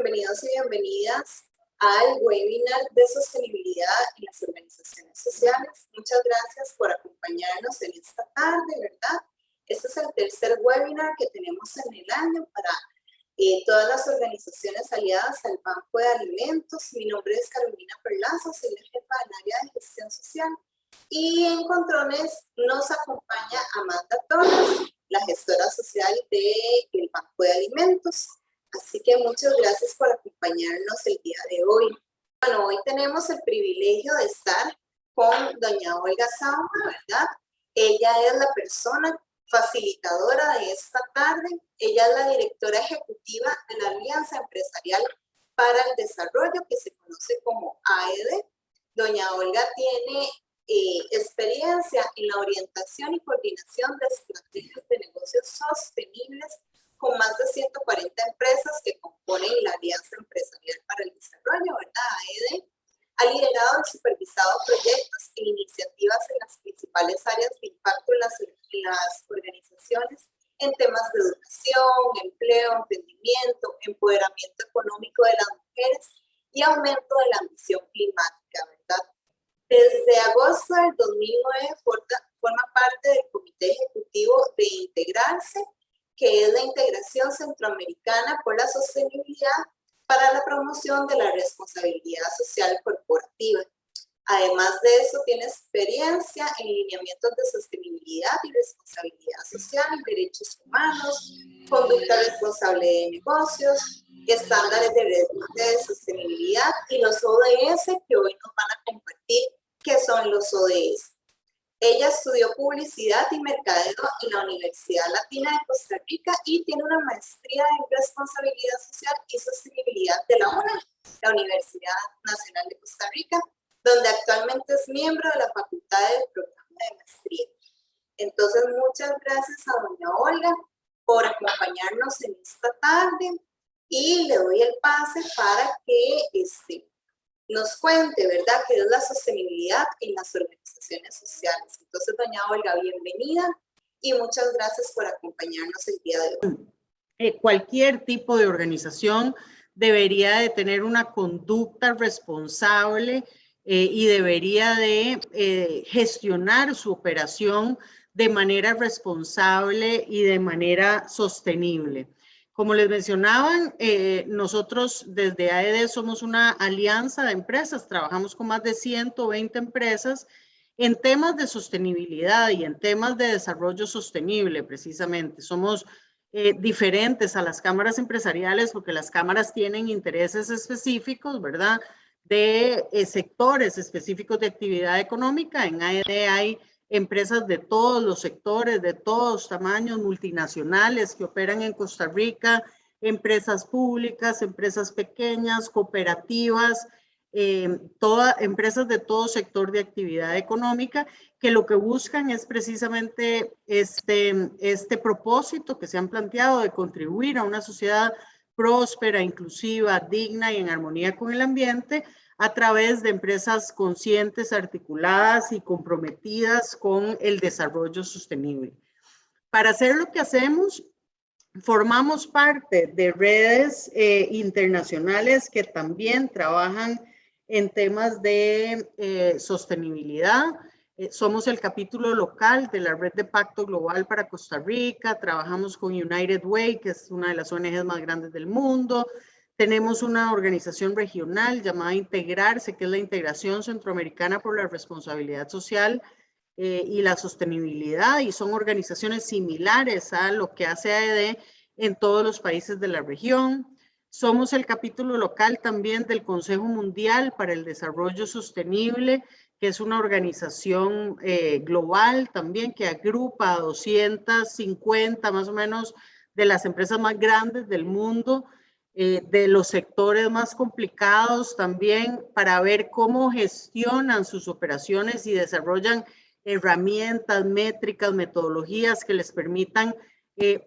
bienvenidos y bienvenidas al webinar de sostenibilidad en las organizaciones sociales. Muchas gracias por acompañarnos en esta tarde, ¿verdad? Este es el tercer webinar que tenemos en el año para todas las organizaciones aliadas al Banco de Alimentos. Mi nombre es Carolina Perlaza, soy la jefa del área de gestión social. Y en controles nos acompaña Amanda Torres, la gestora social del Banco de Alimentos. Así que muchas gracias por acompañarnos el día de hoy. Bueno, hoy tenemos el privilegio de estar con doña Olga Sauma, ¿verdad? Ella es la persona facilitadora de esta tarde. Ella es la directora ejecutiva de la Alianza Empresarial para el Desarrollo, que se conoce como AED. Doña Olga tiene experiencia en la orientación y coordinación de estrategias de negocios sostenibles con más de 140 empresas que componen la Alianza Empresarial para el Desarrollo, ¿verdad? AED. Ha liderado y supervisado proyectos e iniciativas en las principales áreas de impacto en las organizaciones en temas de educación, empleo, emprendimiento, empoderamiento económico de las mujeres y aumento de la ambición climática, ¿verdad? Desde agosto del 2009 forma parte del Comité Ejecutivo de Integrarse, que es la Integración Centroamericana por la Sostenibilidad para la promoción de la responsabilidad social corporativa. Además de eso, tiene experiencia en lineamientos de sostenibilidad y responsabilidad social en derechos humanos, conducta responsable de negocios, estándares de sostenibilidad y los ODS que hoy nos van a compartir, que son los ODS. Ella estudió publicidad y mercadeo en la Universidad Latina de Costa Rica y tiene una maestría en responsabilidad social y sostenibilidad de la UNA, la Universidad Nacional de Costa Rica, donde actualmente es miembro de la facultad del programa de maestría. Entonces, muchas gracias a doña Olga por acompañarnos en esta tarde y le doy el pase para que nos cuente, ¿verdad?, qué es la sostenibilidad en las organizaciones sociales. Entonces, doña Olga, bienvenida y muchas gracias por acompañarnos el día de hoy. Cualquier tipo de organización debería de tener una conducta responsable y debería de gestionar su operación de manera responsable y de manera sostenible. Como les mencionaban, nosotros desde AED somos una alianza de empresas, trabajamos con más de 120 empresas en temas de sostenibilidad y en temas de desarrollo sostenible, precisamente. Somos diferentes a las cámaras empresariales porque las cámaras tienen intereses específicos, ¿verdad?, de sectores específicos de actividad económica. En AED hay empresas de todos los sectores, de todos tamaños, multinacionales que operan en Costa Rica, empresas públicas, empresas pequeñas, cooperativas, empresas de todo sector de actividad económica, que lo que buscan es precisamente este propósito que se han planteado de contribuir a una sociedad próspera, inclusiva, digna y en armonía con el ambiente, a través de empresas conscientes, articuladas y comprometidas con el desarrollo sostenible. Para hacer lo que hacemos, formamos parte de redes internacionales que también trabajan en temas de sostenibilidad. Somos el capítulo local de la Red de Pacto Global para Costa Rica, trabajamos con United Way, que es una de las ONGs más grandes del mundo. Tenemos una organización regional llamada Integrarse, que es la Integración Centroamericana por la Responsabilidad Social y la Sostenibilidad, y son organizaciones similares a lo que hace AED en todos los países de la región. Somos el capítulo local también del Consejo Mundial para el Desarrollo Sostenible, que es una organización global también que agrupa a 250 más o menos de las empresas más grandes del mundo, de los sectores más complicados también, para ver cómo gestionan sus operaciones y desarrollan herramientas, métricas, metodologías que les permitan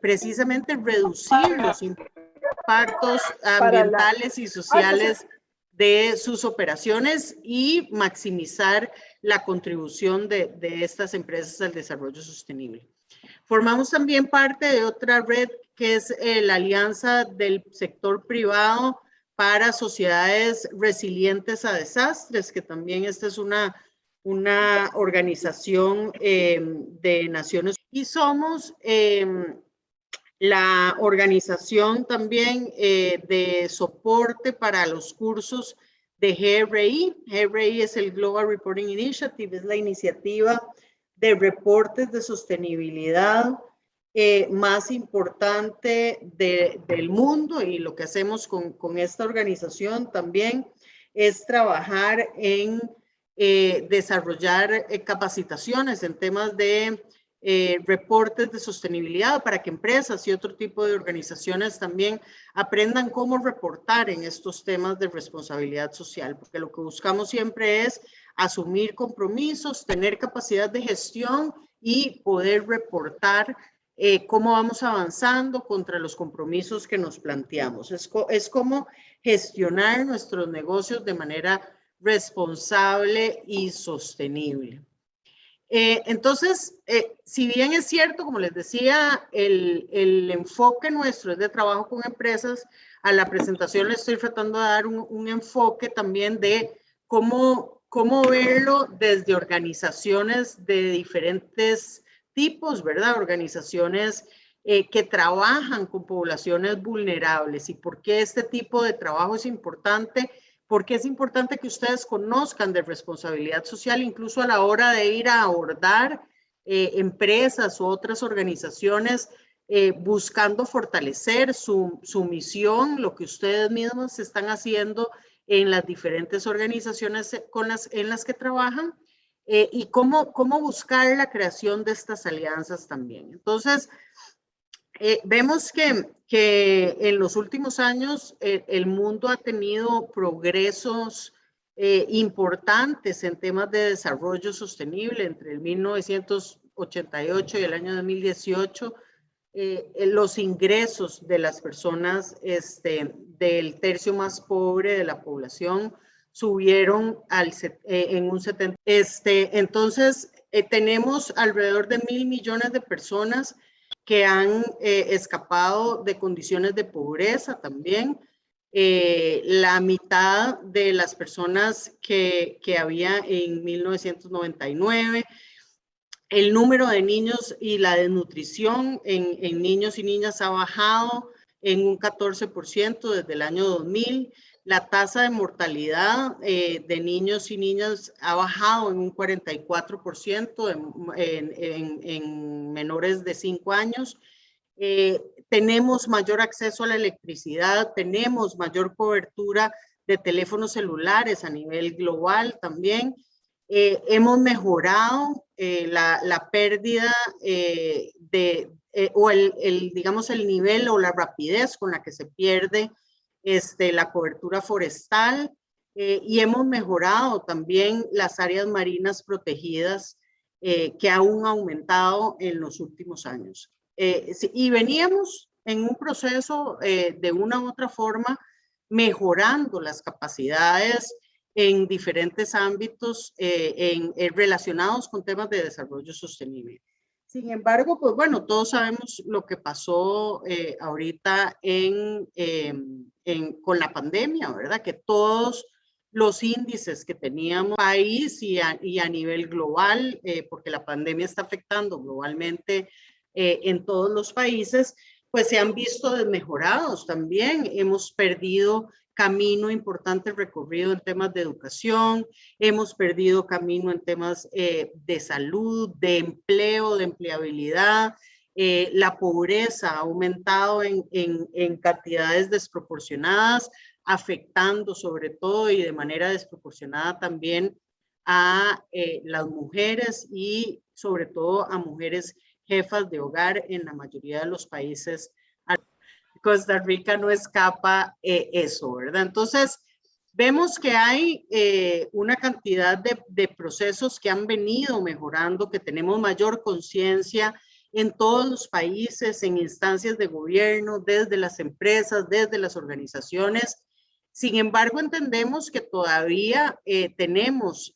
precisamente reducir los impactos ambientales y sociales de sus operaciones y maximizar la contribución de estas empresas al desarrollo sostenible. Formamos también parte de otra red que es la Alianza del Sector Privado para sociedades resilientes a desastres, que también esta es una organización de Naciones Unidas. Y somos la organización también de soporte para los cursos de GRI. GRI es el Global Reporting Initiative, es la iniciativa de reportes de sostenibilidad más importante del mundo, y lo que hacemos con esta organización también es trabajar en desarrollar capacitaciones en temas de reportes de sostenibilidad para que empresas y otro tipo de organizaciones también aprendan cómo reportar en estos temas de responsabilidad social, porque lo que buscamos siempre es asumir compromisos, tener capacidad de gestión y poder reportar cómo vamos avanzando contra los compromisos que nos planteamos. Es como gestionar nuestros negocios de manera responsable y sostenible. Entonces, si bien es cierto, como les decía, el enfoque nuestro es de trabajo con empresas, a la presentación le estoy tratando de dar un enfoque también de cómo verlo desde organizaciones de diferentes tipos, ¿verdad? Organizaciones que trabajan con poblaciones vulnerables, y por qué este tipo de trabajo es importante. Porque es importante que ustedes conozcan de responsabilidad social, incluso a la hora de ir a abordar empresas u otras organizaciones buscando fortalecer su misión, lo que ustedes mismos están haciendo en las diferentes organizaciones en las que trabajan, y cómo buscar la creación de estas alianzas también. Entonces, vemos que en los últimos años el mundo ha tenido progresos importantes en temas de desarrollo sostenible. Entre el 1988 y el año 2018, los ingresos de las personas del tercio más pobre de la población subieron en un 70%. Entonces, tenemos alrededor de 1.000 millones de personas que han escapado de condiciones de pobreza también. La mitad de las personas que había en 1999. El número de niños y la desnutrición en niños y niñas ha bajado en un 14% desde el año 2000. La tasa de mortalidad de niños y niñas ha bajado en un 44% en menores de 5 años. Tenemos mayor acceso a la electricidad, tenemos mayor cobertura de teléfonos celulares a nivel global también. Hemos mejorado la pérdida o digamos, el nivel o la rapidez con la que se pierde la cobertura forestal, y hemos mejorado también las áreas marinas protegidas que han aumentado en los últimos años. Y veníamos en un proceso de una u otra forma mejorando las capacidades en diferentes ámbitos relacionados con temas de desarrollo sostenible. Sin embargo, pues bueno, todos sabemos lo que pasó ahorita con la pandemia, ¿verdad? Que todos los índices que teníamos país y a nivel global, porque la pandemia está afectando globalmente en todos los países, pues se han visto desmejorados también. Hemos perdido camino importante recorrido en temas de educación, hemos perdido camino en temas de salud, de empleo, de empleabilidad. La pobreza ha aumentado en cantidades desproporcionadas, afectando sobre todo y de manera desproporcionada también a las mujeres y sobre todo a mujeres jefas de hogar en la mayoría de los países. Costa Rica no escapa eso, ¿verdad? Entonces, vemos que hay una cantidad de procesos que han venido mejorando, que tenemos mayor conciencia en todos los países, en instancias de gobierno, desde las empresas, desde las organizaciones. Sin embargo, entendemos que todavía tenemos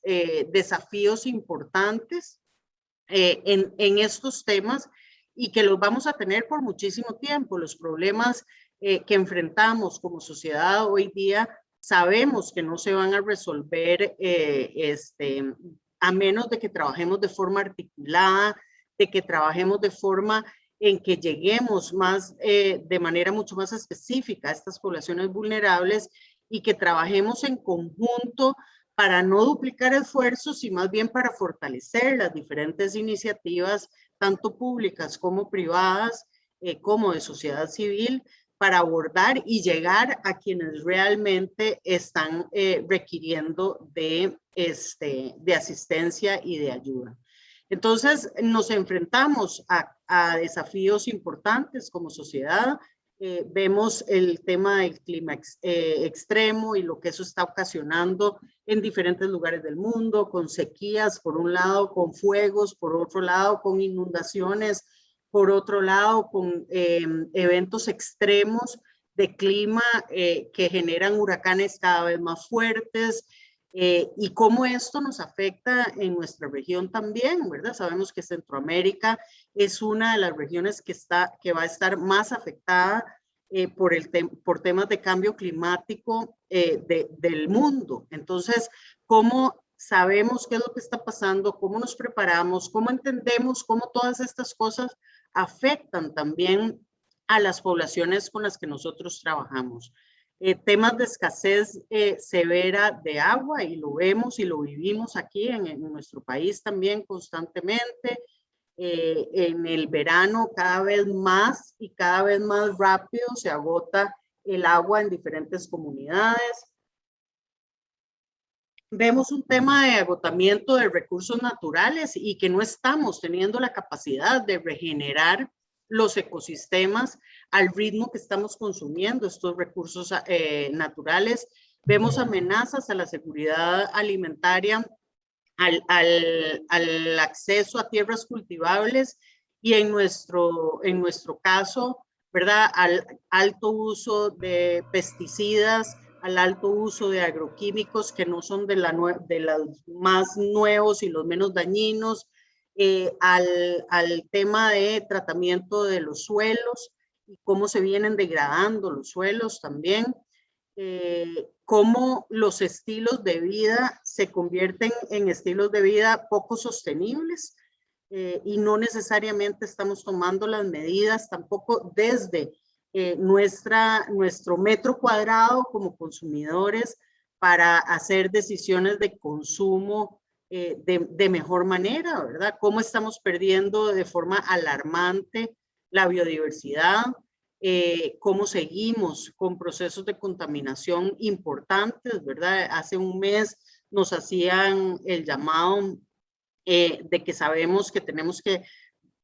desafíos importantes en estos temas, y que los vamos a tener por muchísimo tiempo. Los problemas que enfrentamos como sociedad hoy día, sabemos que no se van a resolver a menos de que trabajemos de forma articulada, de que trabajemos de forma en que lleguemos más, de manera mucho más específica a estas poblaciones vulnerables y que trabajemos en conjunto para no duplicar esfuerzos y más bien para fortalecer las diferentes iniciativas, tanto públicas como privadas, como de sociedad civil, para abordar y llegar a quienes realmente están requiriendo de asistencia y de ayuda. Entonces, nos enfrentamos a desafíos importantes como sociedad. Vemos el tema del clima extremo y lo que eso está ocasionando en diferentes lugares del mundo, con sequías, por un lado, con fuegos, por otro lado, con inundaciones, por otro lado, con eventos extremos de clima que generan huracanes cada vez más fuertes, y cómo esto nos afecta en nuestra región también, ¿verdad? Sabemos que Centroamérica es una de las regiones que va a estar más afectada por temas de cambio climático del mundo. Entonces, ¿cómo sabemos qué es lo que está pasando? ¿Cómo nos preparamos? ¿Cómo entendemos cómo todas estas cosas afectan también a las poblaciones con las que nosotros trabajamos? Temas de escasez severa de agua, y lo vemos y lo vivimos aquí en nuestro país también constantemente. En el verano cada vez más y cada vez más rápido se agota el agua en diferentes comunidades. Vemos un tema de agotamiento de recursos naturales y que no estamos teniendo la capacidad de regenerar los ecosistemas al ritmo que estamos consumiendo estos recursos naturales. Vemos amenazas a la seguridad alimentaria, al acceso a tierras cultivables y en nuestro caso, ¿verdad?, al alto uso de pesticidas, al alto uso de agroquímicos que no son de los más nuevos y los menos dañinos, al tema de tratamiento de los suelos y cómo se vienen degradando los suelos también. Cómo los estilos de vida se convierten en estilos de vida poco sostenibles, y no necesariamente estamos tomando las medidas tampoco desde nuestro metro cuadrado como consumidores para hacer decisiones de consumo de mejor manera, ¿verdad? Cómo estamos perdiendo de forma alarmante la biodiversidad, cómo seguimos con procesos de contaminación importantes, ¿verdad? Hace un mes nos hacían el llamado de que sabemos que tenemos que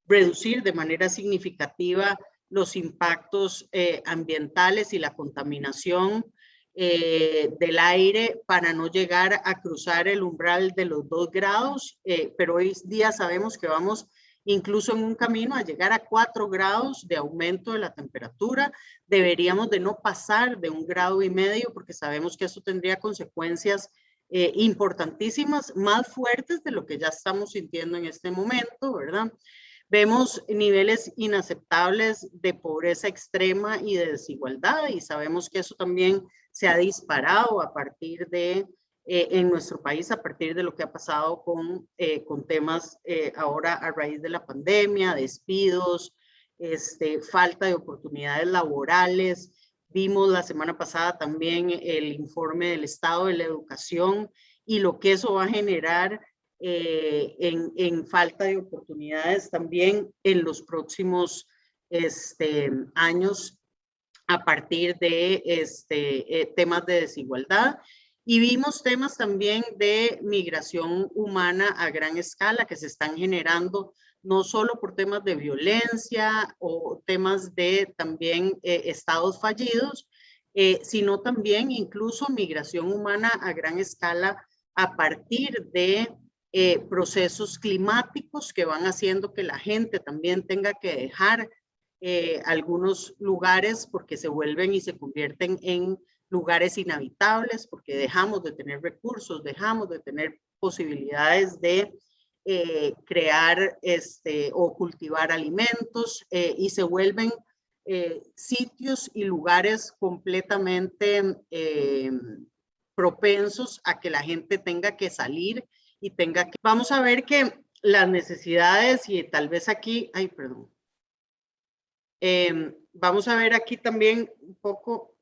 reducir de manera significativa los impactos ambientales y la contaminación del aire para no llegar a cruzar el umbral de los 2 grados, pero hoy día sabemos que vamos incluso en un camino a llegar a 4 grados de aumento de la temperatura. Deberíamos de no pasar de 1,5 grados porque sabemos que eso tendría consecuencias importantísimas, más fuertes de lo que ya estamos sintiendo en este momento, ¿verdad? Vemos niveles inaceptables de pobreza extrema y de desigualdad, y sabemos que eso también se ha disparado a partir de en nuestro país a partir de lo que ha pasado con temas ahora a raíz de la pandemia, despidos, falta de oportunidades laborales. Vimos la semana pasada también el informe del estado de la educación y lo que eso va a generar en falta de oportunidades también en los próximos años a partir de temas de desigualdad. Y vimos temas también de migración humana a gran escala que se están generando no solo por temas de violencia o temas de también estados fallidos, sino también incluso migración humana a gran escala a partir de procesos climáticos que van haciendo que la gente también tenga que dejar algunos lugares porque se vuelven y se convierten en lugares inhabitables, porque dejamos de tener recursos, dejamos de tener posibilidades de crear o cultivar alimentos y se vuelven sitios y lugares completamente propensos a que la gente tenga que salir y tenga que... Vamos a ver que las necesidades y tal vez aquí, ay, perdón. Vamos a ver aquí también un poco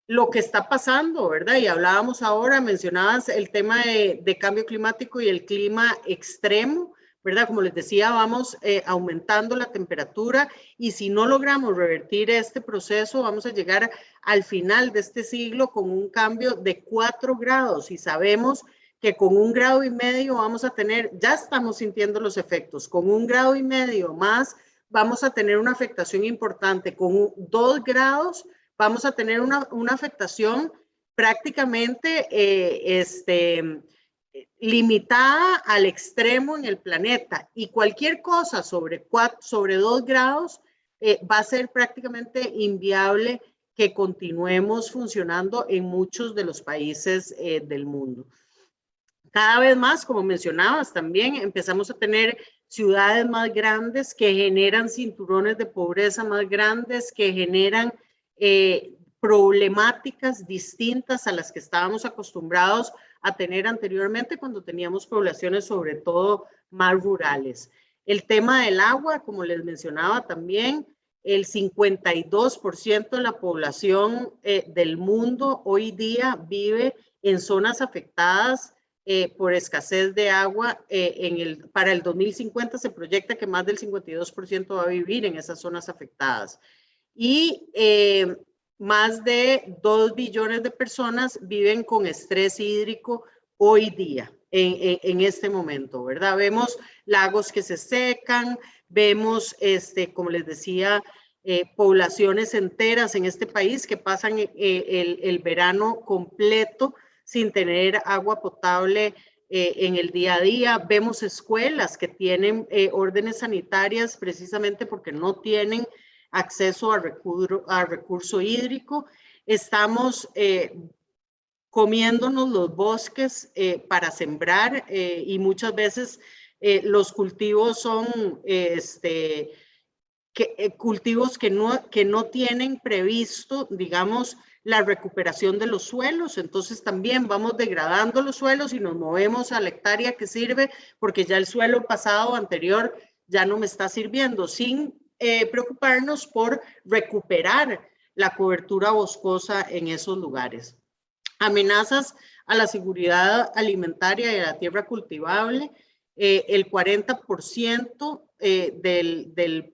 lo que está pasando, ¿verdad? Y hablábamos ahora, mencionabas el tema de cambio climático y el clima extremo, ¿verdad? Como les decía, vamos aumentando la temperatura y si no logramos revertir este proceso, vamos a llegar al final de este siglo con un cambio de 4 grados y sabemos que con 1,5 grados vamos a tener, ya estamos sintiendo los efectos, con 1,5 grados más vamos a tener una afectación importante, con 2 grados vamos a tener una afectación prácticamente limitada al extremo en el planeta y cualquier cosa sobre 2 grados va a ser prácticamente inviable que continuemos funcionando en muchos de los países del mundo. Cada vez más, como mencionabas también, empezamos a tener ciudades más grandes que generan cinturones de pobreza más grandes, que generan problemáticas distintas a las que estábamos acostumbrados a tener anteriormente cuando teníamos poblaciones sobre todo más rurales. El tema del agua, como les mencionaba también, el 52% de la población del mundo hoy día vive en zonas afectadas por escasez de agua. Para el 2050 se proyecta que más del 52% va a vivir en esas zonas afectadas. Y más de 2 billones de personas viven con estrés hídrico hoy día, en este momento, ¿verdad? Vemos lagos que se secan, vemos, como les decía, poblaciones enteras en este país que pasan el verano completo sin tener agua potable en el día a día. Vemos escuelas que tienen órdenes sanitarias precisamente porque no tienen acceso a recurso hídrico. Estamos comiéndonos los bosques para sembrar y muchas veces los cultivos son cultivos que no tienen previsto, digamos, la recuperación de los suelos. Entonces también vamos degradando los suelos y nos movemos a la hectárea que sirve porque ya el suelo pasado anterior ya no me está sirviendo, sin preocuparnos por recuperar la cobertura boscosa en esos lugares. Amenazas a la seguridad alimentaria y a la tierra cultivable. El 40% de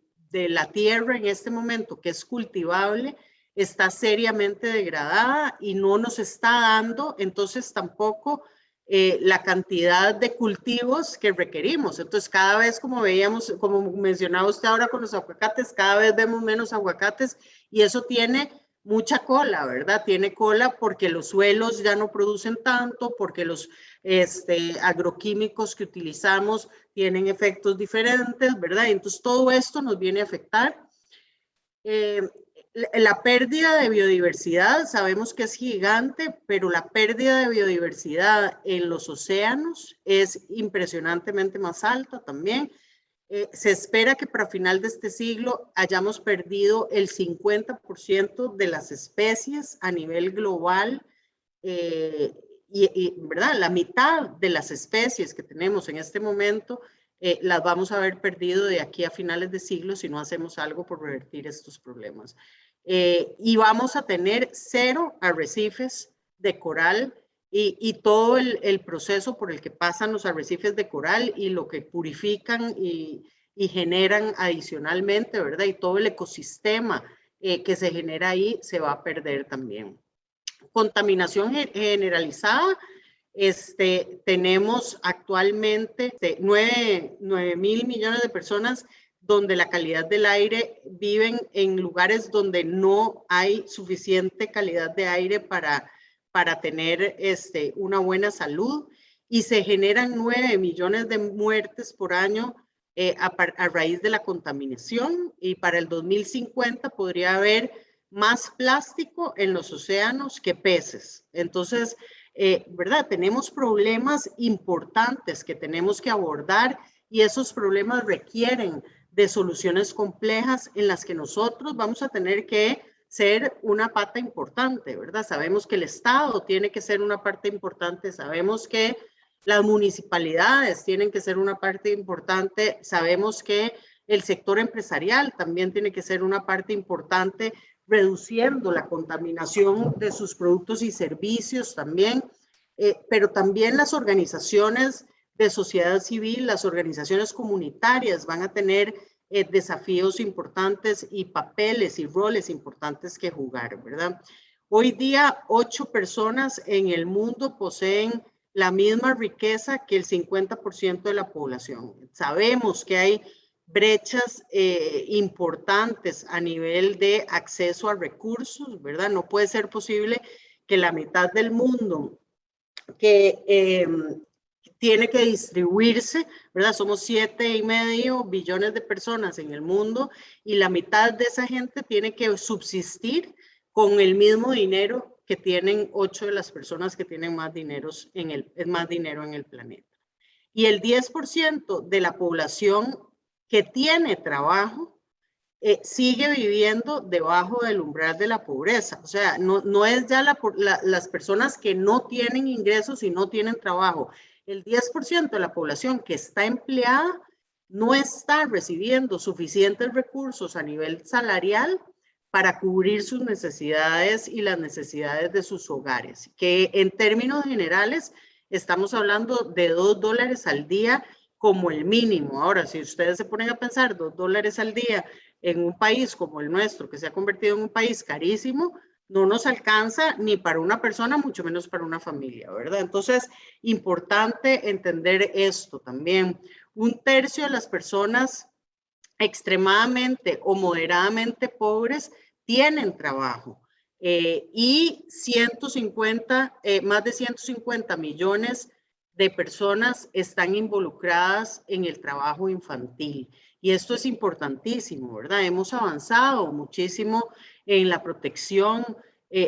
la tierra en este momento que es cultivable está seriamente degradada y no nos está dando entonces tampoco la cantidad de cultivos que requerimos. Entonces cada vez, como veíamos, como mencionaba usted ahora con los aguacates, cada vez vemos menos aguacates y eso tiene mucha cola, ¿verdad? Tiene cola porque los suelos ya no producen tanto, porque los agroquímicos que utilizamos tienen efectos diferentes, ¿verdad? Entonces todo esto nos viene a afectar. La pérdida de biodiversidad, sabemos que es gigante, pero la pérdida de biodiversidad en los océanos es impresionantemente más alta también. Se espera que para final de este siglo hayamos perdido el 50% de las especies a nivel global ¿verdad? La mitad de las especies que tenemos en este momento las vamos a haber perdido de aquí a finales de siglo si no hacemos algo por revertir estos problemas. Y vamos a tener 0 arrecifes de coral y todo el proceso por el que pasan los arrecifes de coral y lo que purifican y generan adicionalmente, ¿verdad? Y todo el ecosistema que se genera ahí se va a perder también. Contaminación generalizada. Tenemos actualmente 9.000 millones de personas donde la calidad del aire viven en lugares donde no hay suficiente calidad de aire para tener una buena salud y se generan 9 millones de muertes por año a raíz de la contaminación y para el 2050 podría haber más plástico en los océanos que peces. Entonces, ¿verdad? Tenemos problemas importantes que tenemos que abordar y esos problemas requieren de soluciones complejas en las que nosotros vamos a tener que ser una pata importante, ¿verdad? Sabemos que el Estado tiene que ser una parte importante, sabemos que las municipalidades tienen que ser una parte importante, sabemos que el sector empresarial también tiene que ser una parte importante, reduciendo la contaminación de sus productos y servicios también, pero también las organizaciones de sociedad civil, las organizaciones comunitarias van a tener desafíos importantes y papeles y roles importantes que jugar, ¿verdad? Hoy día, 8 personas en el mundo poseen la misma riqueza que el 50% de la población. Sabemos que hay brechas importantes a nivel de acceso a recursos, ¿verdad? No puede ser posible que la mitad del mundo que tiene que distribuirse, ¿verdad? Somos 7,5 billones de personas en el mundo y la mitad de esa gente tiene que subsistir con el mismo dinero que tienen 8 de las personas que tienen más dinero en el planeta. Y el 10% de la población que tiene trabajo sigue viviendo debajo del umbral de la pobreza. O sea, no es ya las personas que no tienen ingresos y no tienen trabajo. El 10% de la población que está empleada no está recibiendo suficientes recursos a nivel salarial para cubrir sus necesidades y las necesidades de sus hogares, que en términos generales estamos hablando de $2 al día como el mínimo. Ahora, si ustedes se ponen a pensar $2 al día en un país como el nuestro, que se ha convertido en un país carísimo, no nos alcanza ni para una persona, mucho menos para una familia, ¿verdad? Entonces, importante entender esto también. 1/3 de las personas extremadamente o moderadamente pobres tienen trabajo y más de 150 millones de personas están involucradas en el trabajo infantil. Y esto es importantísimo, ¿verdad? Hemos avanzado muchísimo en la protección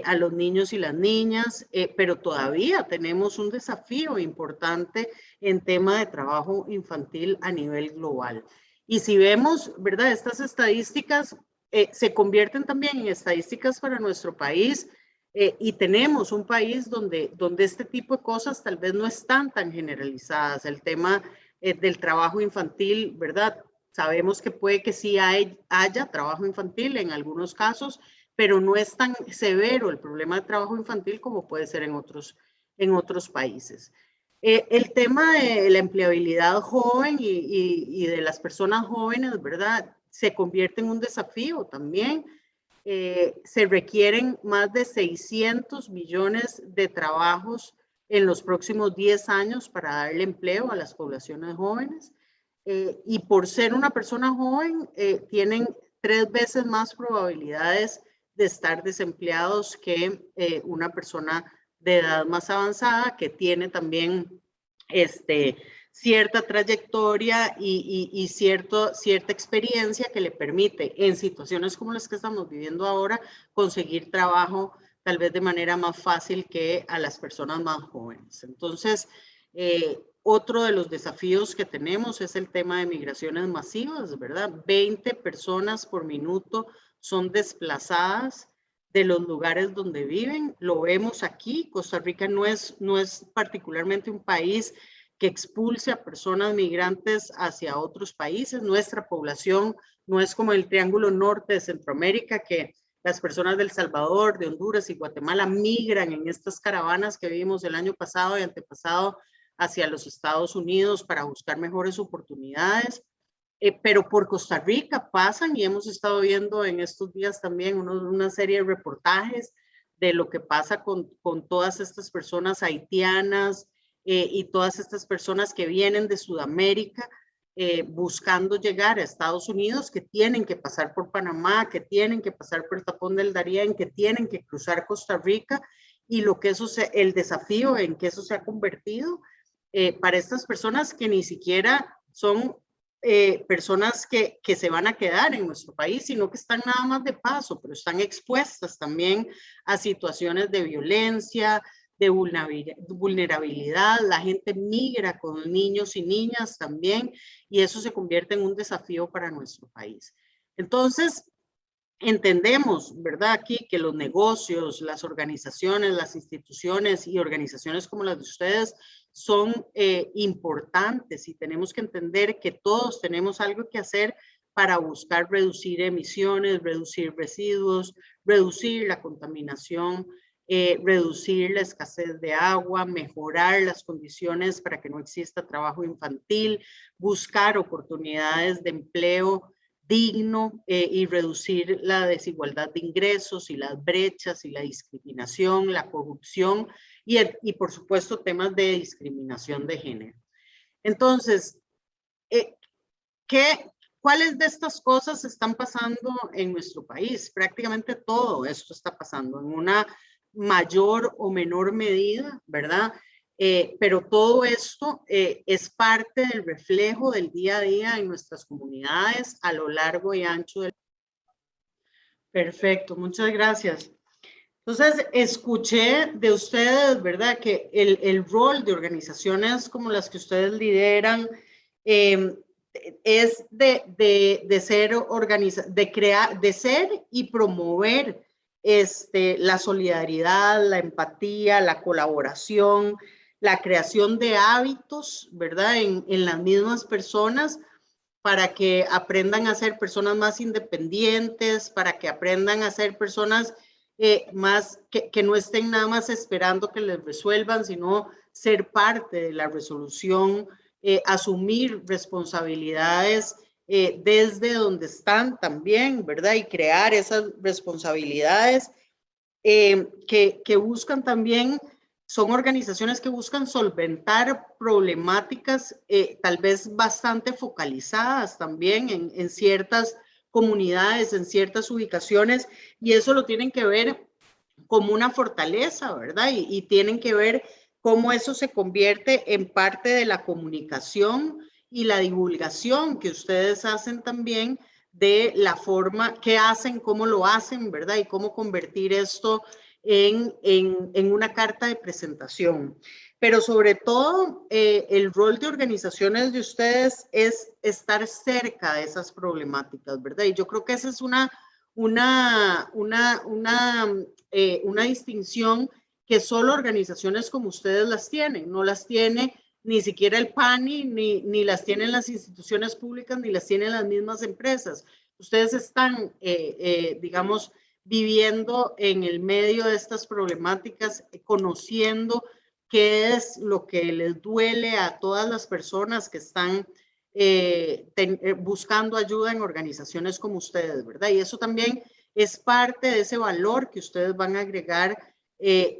a los niños y las niñas, pero todavía tenemos un desafío importante en tema de trabajo infantil a nivel global. Y si vemos, ¿verdad? Estas estadísticas se convierten también en estadísticas para nuestro país y tenemos un país donde este tipo de cosas tal vez no están tan generalizadas. El tema del trabajo infantil, ¿verdad? Sabemos que puede que sí haya trabajo infantil en algunos casos, pero no es tan severo el problema de trabajo infantil como puede ser en otros países. El tema de la empleabilidad joven y de las personas jóvenes, ¿verdad? Se convierte en un desafío también. Se requieren más de 600 millones de trabajos en los próximos 10 años para darle empleo a las poblaciones jóvenes. Y por ser una persona joven, tienen 3 veces más probabilidades de estar desempleados que una persona de edad más avanzada que tiene también cierta trayectoria y cierta experiencia que le permite en situaciones como las que estamos viviendo ahora conseguir trabajo tal vez de manera más fácil que a las personas más jóvenes. Entonces, otro de los desafíos que tenemos es el tema de migraciones masivas, ¿verdad? 20 personas por minuto son desplazadas de los lugares donde viven. Lo vemos aquí. Costa Rica no es particularmente un país que expulse a personas migrantes hacia otros países. Nuestra población no es como el Triángulo Norte de Centroamérica, que las personas del Salvador, de Honduras y Guatemala migran en estas caravanas que vimos el año pasado y antepasado hacia los Estados Unidos para buscar mejores oportunidades. Pero por Costa Rica pasan y hemos estado viendo en estos días también una serie de reportajes de lo que pasa con todas estas personas haitianas y todas estas personas que vienen de Sudamérica buscando llegar a Estados Unidos, que tienen que pasar por Panamá, que tienen que pasar por el tapón del Darién, que tienen que cruzar Costa Rica y el desafío en que eso se ha convertido para estas personas que ni siquiera son personas que se van a quedar en nuestro país, sino que están nada más de paso, pero están expuestas también a situaciones de violencia, de vulnerabilidad, la gente migra con niños y niñas también, y eso se convierte en un desafío para nuestro país. Entonces, entendemos, ¿verdad? Aquí que los negocios, las organizaciones, las instituciones y organizaciones como las de ustedes son importantes, y tenemos que entender que todos tenemos algo que hacer para buscar reducir emisiones, reducir residuos, reducir la contaminación, reducir la escasez de agua, mejorar las condiciones para que no exista trabajo infantil, buscar oportunidades de empleo digno y reducir la desigualdad de ingresos y las brechas y la discriminación, la corrupción y por supuesto temas de discriminación de género. Entonces, ¿cuáles de estas cosas están pasando en nuestro país? Prácticamente todo esto está pasando en una mayor o menor medida, ¿verdad? Pero todo esto es parte del reflejo del día a día en nuestras comunidades a lo largo y ancho del país. Perfecto, muchas gracias. Entonces, escuché de ustedes, ¿verdad?, que el rol de organizaciones como las que ustedes lideran es de ser y promover la solidaridad, la empatía, la colaboración, la creación de hábitos, ¿verdad?, en las mismas personas para que aprendan a ser personas más independientes, para que aprendan a ser personas más que no estén nada más esperando que les resuelvan, sino ser parte de la resolución, asumir responsabilidades desde donde están también, ¿verdad? Y crear esas responsabilidades que buscan también, son organizaciones que buscan solventar problemáticas tal vez bastante focalizadas también en ciertas comunidades, en ciertas ubicaciones, y eso lo tienen que ver como una fortaleza, ¿verdad? Y tienen que ver cómo eso se convierte en parte de la comunicación y la divulgación que ustedes hacen también de la forma que hacen, cómo lo hacen, ¿verdad? Y cómo convertir esto en una carta de presentación. Pero sobre todo, el rol de organizaciones de ustedes es estar cerca de esas problemáticas, ¿verdad? Y yo creo que esa es una distinción que solo organizaciones como ustedes las tienen, no las tiene ni siquiera el PANI, ni las tienen las instituciones públicas, ni las tienen las mismas empresas. Ustedes están, digamos, viviendo en el medio de estas problemáticas, conociendo qué es lo que les duele a todas las personas que están buscando ayuda en organizaciones como ustedes, ¿verdad? Y eso también es parte de ese valor que ustedes van a agregar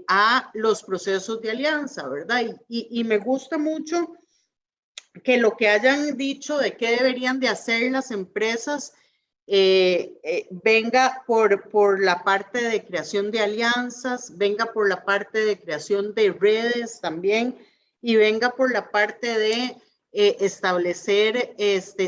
a los procesos de alianza, ¿verdad? Y me gusta mucho que lo que hayan dicho de qué deberían de hacer las empresas venga por la parte de creación de alianzas, venga por la parte de creación de redes también, y venga por la parte de establecer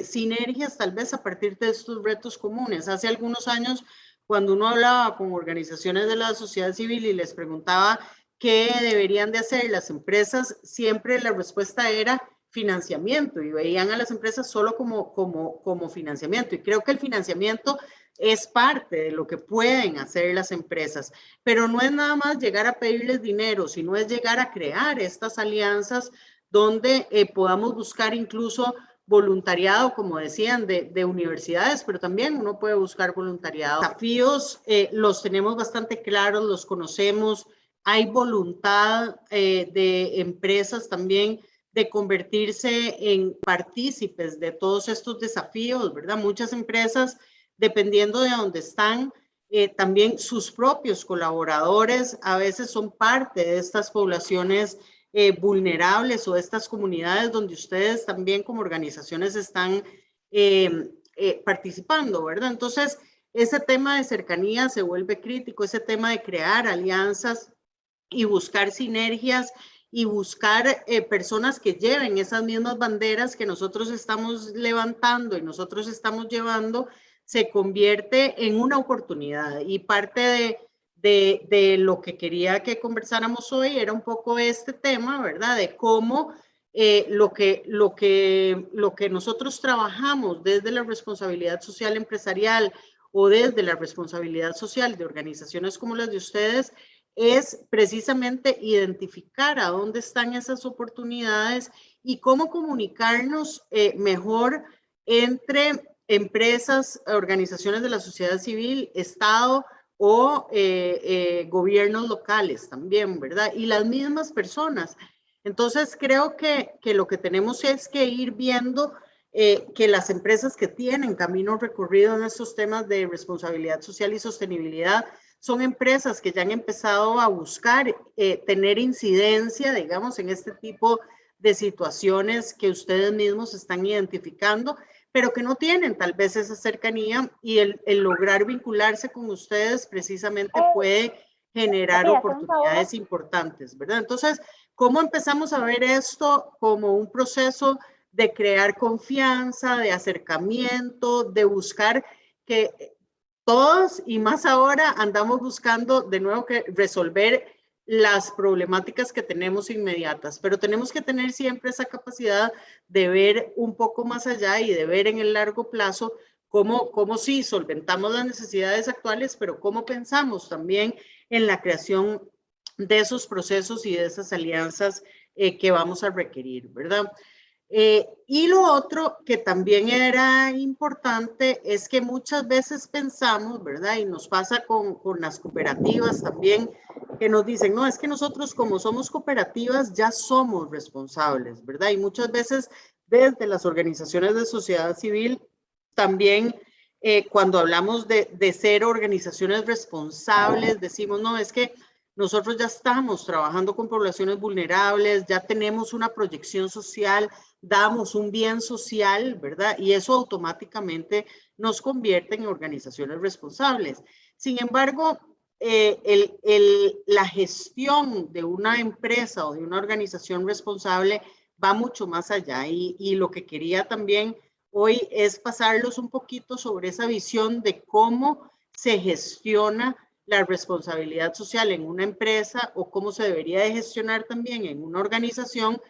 sinergias tal vez a partir de estos retos comunes. Hace algunos años, cuando uno hablaba con organizaciones de la sociedad civil y les preguntaba qué deberían de hacer las empresas, siempre la respuesta era financiamiento, y veían a las empresas solo como financiamiento. Y creo que el financiamiento es parte de lo que pueden hacer las empresas, pero no es nada más llegar a pedirles dinero, sino es llegar a crear estas alianzas donde podamos buscar incluso voluntariado, como decían, de universidades, pero también uno puede buscar voluntariado. Los desafíos los tenemos bastante claros, los conocemos, hay voluntad de empresas también de convertirse en partícipes de todos estos desafíos, ¿verdad? Muchas empresas, dependiendo de dónde están, también sus propios colaboradores a veces son parte de estas poblaciones vulnerables o de estas comunidades donde ustedes también como organizaciones están participando, ¿verdad? Entonces, ese tema de cercanía se vuelve crítico, ese tema de crear alianzas y buscar sinergias y buscar personas que lleven esas mismas banderas que nosotros estamos levantando y nosotros estamos llevando, se convierte en una oportunidad, y parte de lo que quería que conversáramos hoy era un poco este tema, ¿verdad? De cómo lo que nosotros trabajamos desde la responsabilidad social empresarial o desde la responsabilidad social de organizaciones como las de ustedes es precisamente identificar a dónde están esas oportunidades y cómo comunicarnos mejor entre empresas, organizaciones de la sociedad civil, Estado o gobiernos locales también, ¿verdad? Y las mismas personas. Entonces, creo que lo que tenemos es que ir viendo que las empresas que tienen camino recorrido en estos temas de responsabilidad social y sostenibilidad son empresas que ya han empezado a buscar tener incidencia, digamos, en este tipo de situaciones que ustedes mismos están identificando, pero que no tienen tal vez esa cercanía y el lograr vincularse con ustedes precisamente puede generar oportunidades importantes, ¿verdad? Entonces, ¿cómo empezamos a ver esto como un proceso de crear confianza, de acercamiento, de buscar que todos y más ahora andamos buscando de nuevo que resolver las problemáticas que tenemos inmediatas, pero tenemos que tener siempre esa capacidad de ver un poco más allá y de ver en el largo plazo cómo sí solventamos las necesidades actuales, pero cómo pensamos también en la creación de esos procesos y de esas alianzas que vamos a requerir, ¿verdad? Y lo otro que también era importante es que muchas veces pensamos, ¿verdad? Y nos pasa con las cooperativas también, que nos dicen, no, es que nosotros como somos cooperativas ya somos responsables, ¿verdad? Y muchas veces desde las organizaciones de sociedad civil también cuando hablamos de ser organizaciones responsables, decimos, no, es que nosotros ya estamos trabajando con poblaciones vulnerables, ya tenemos una proyección social, damos un bien social, ¿verdad? Y eso automáticamente nos convierte en organizaciones responsables. Sin embargo, la gestión de una empresa o de una organización responsable va mucho más allá y lo que quería también hoy es pasarlos un poquito sobre esa visión de cómo se gestiona la responsabilidad social en una empresa o cómo se debería de gestionar también en una organización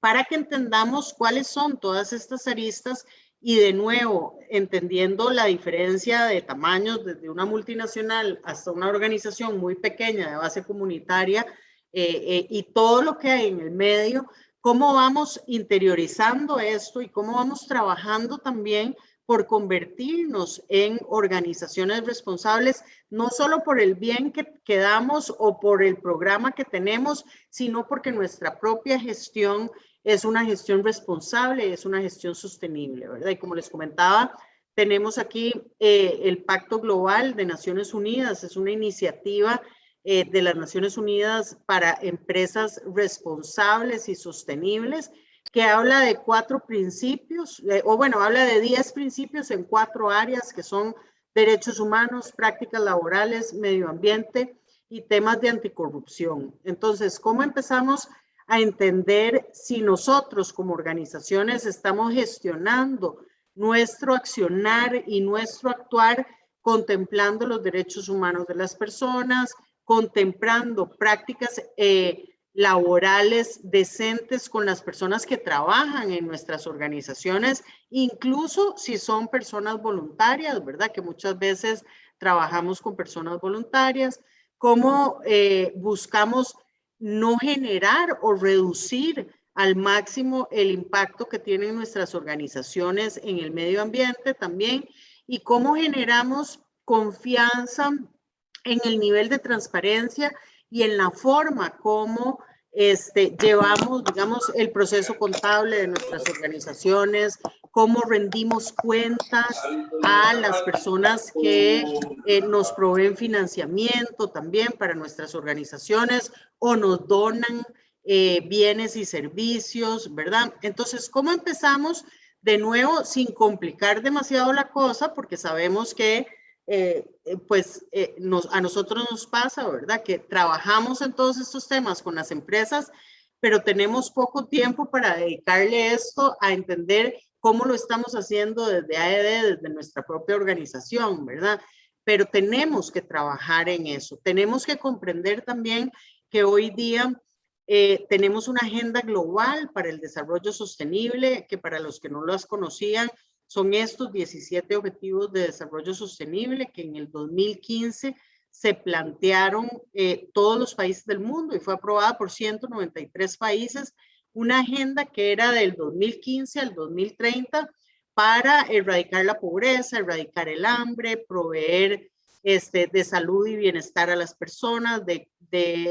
para que entendamos cuáles son todas estas aristas y de nuevo, entendiendo la diferencia de tamaños desde una multinacional hasta una organización muy pequeña de base comunitaria y todo lo que hay en el medio, cómo vamos interiorizando esto y cómo vamos trabajando también por convertirnos en organizaciones responsables, no solo por el bien que damos o por el programa que tenemos, sino porque nuestra propia gestión es una gestión responsable, es una gestión sostenible, ¿verdad? Y como les comentaba, tenemos aquí el Pacto Global de Naciones Unidas, es una iniciativa de las Naciones Unidas para empresas responsables y sostenibles, que habla de 4 principios, o bueno, habla de 10 principios en 4 áreas que son derechos humanos, prácticas laborales, medio ambiente y temas de anticorrupción. Entonces, ¿cómo empezamos a entender si nosotros como organizaciones estamos gestionando nuestro accionar y nuestro actuar contemplando los derechos humanos de las personas, contemplando prácticas laborales decentes con las personas que trabajan en nuestras organizaciones, incluso si son personas voluntarias, ¿verdad? Que muchas veces trabajamos con personas voluntarias, cómo buscamos no generar o reducir al máximo el impacto que tienen nuestras organizaciones en el medio ambiente también y cómo generamos confianza en el nivel de transparencia y en la forma como llevamos, digamos, el proceso contable de nuestras organizaciones, cómo rendimos cuentas a las personas que nos proveen financiamiento también para nuestras organizaciones o nos donan bienes y servicios, ¿verdad? Entonces, ¿cómo empezamos? De nuevo, sin complicar demasiado la cosa, porque sabemos que a nosotros nos pasa, ¿verdad? Que trabajamos en todos estos temas con las empresas, pero tenemos poco tiempo para dedicarle esto a entender cómo lo estamos haciendo desde AED, desde nuestra propia organización, ¿verdad? pero tenemos que trabajar en eso. Tenemos que comprender también que hoy día tenemos una agenda global para el desarrollo sostenible, que para los que no las conocían, son estos 17 objetivos de desarrollo sostenible que en el 2015 se plantearon todos los países del mundo y fue aprobada por 193 países, una agenda que era del 2015 al 2030 para erradicar la pobreza, erradicar el hambre, proveer de salud y bienestar a las personas, de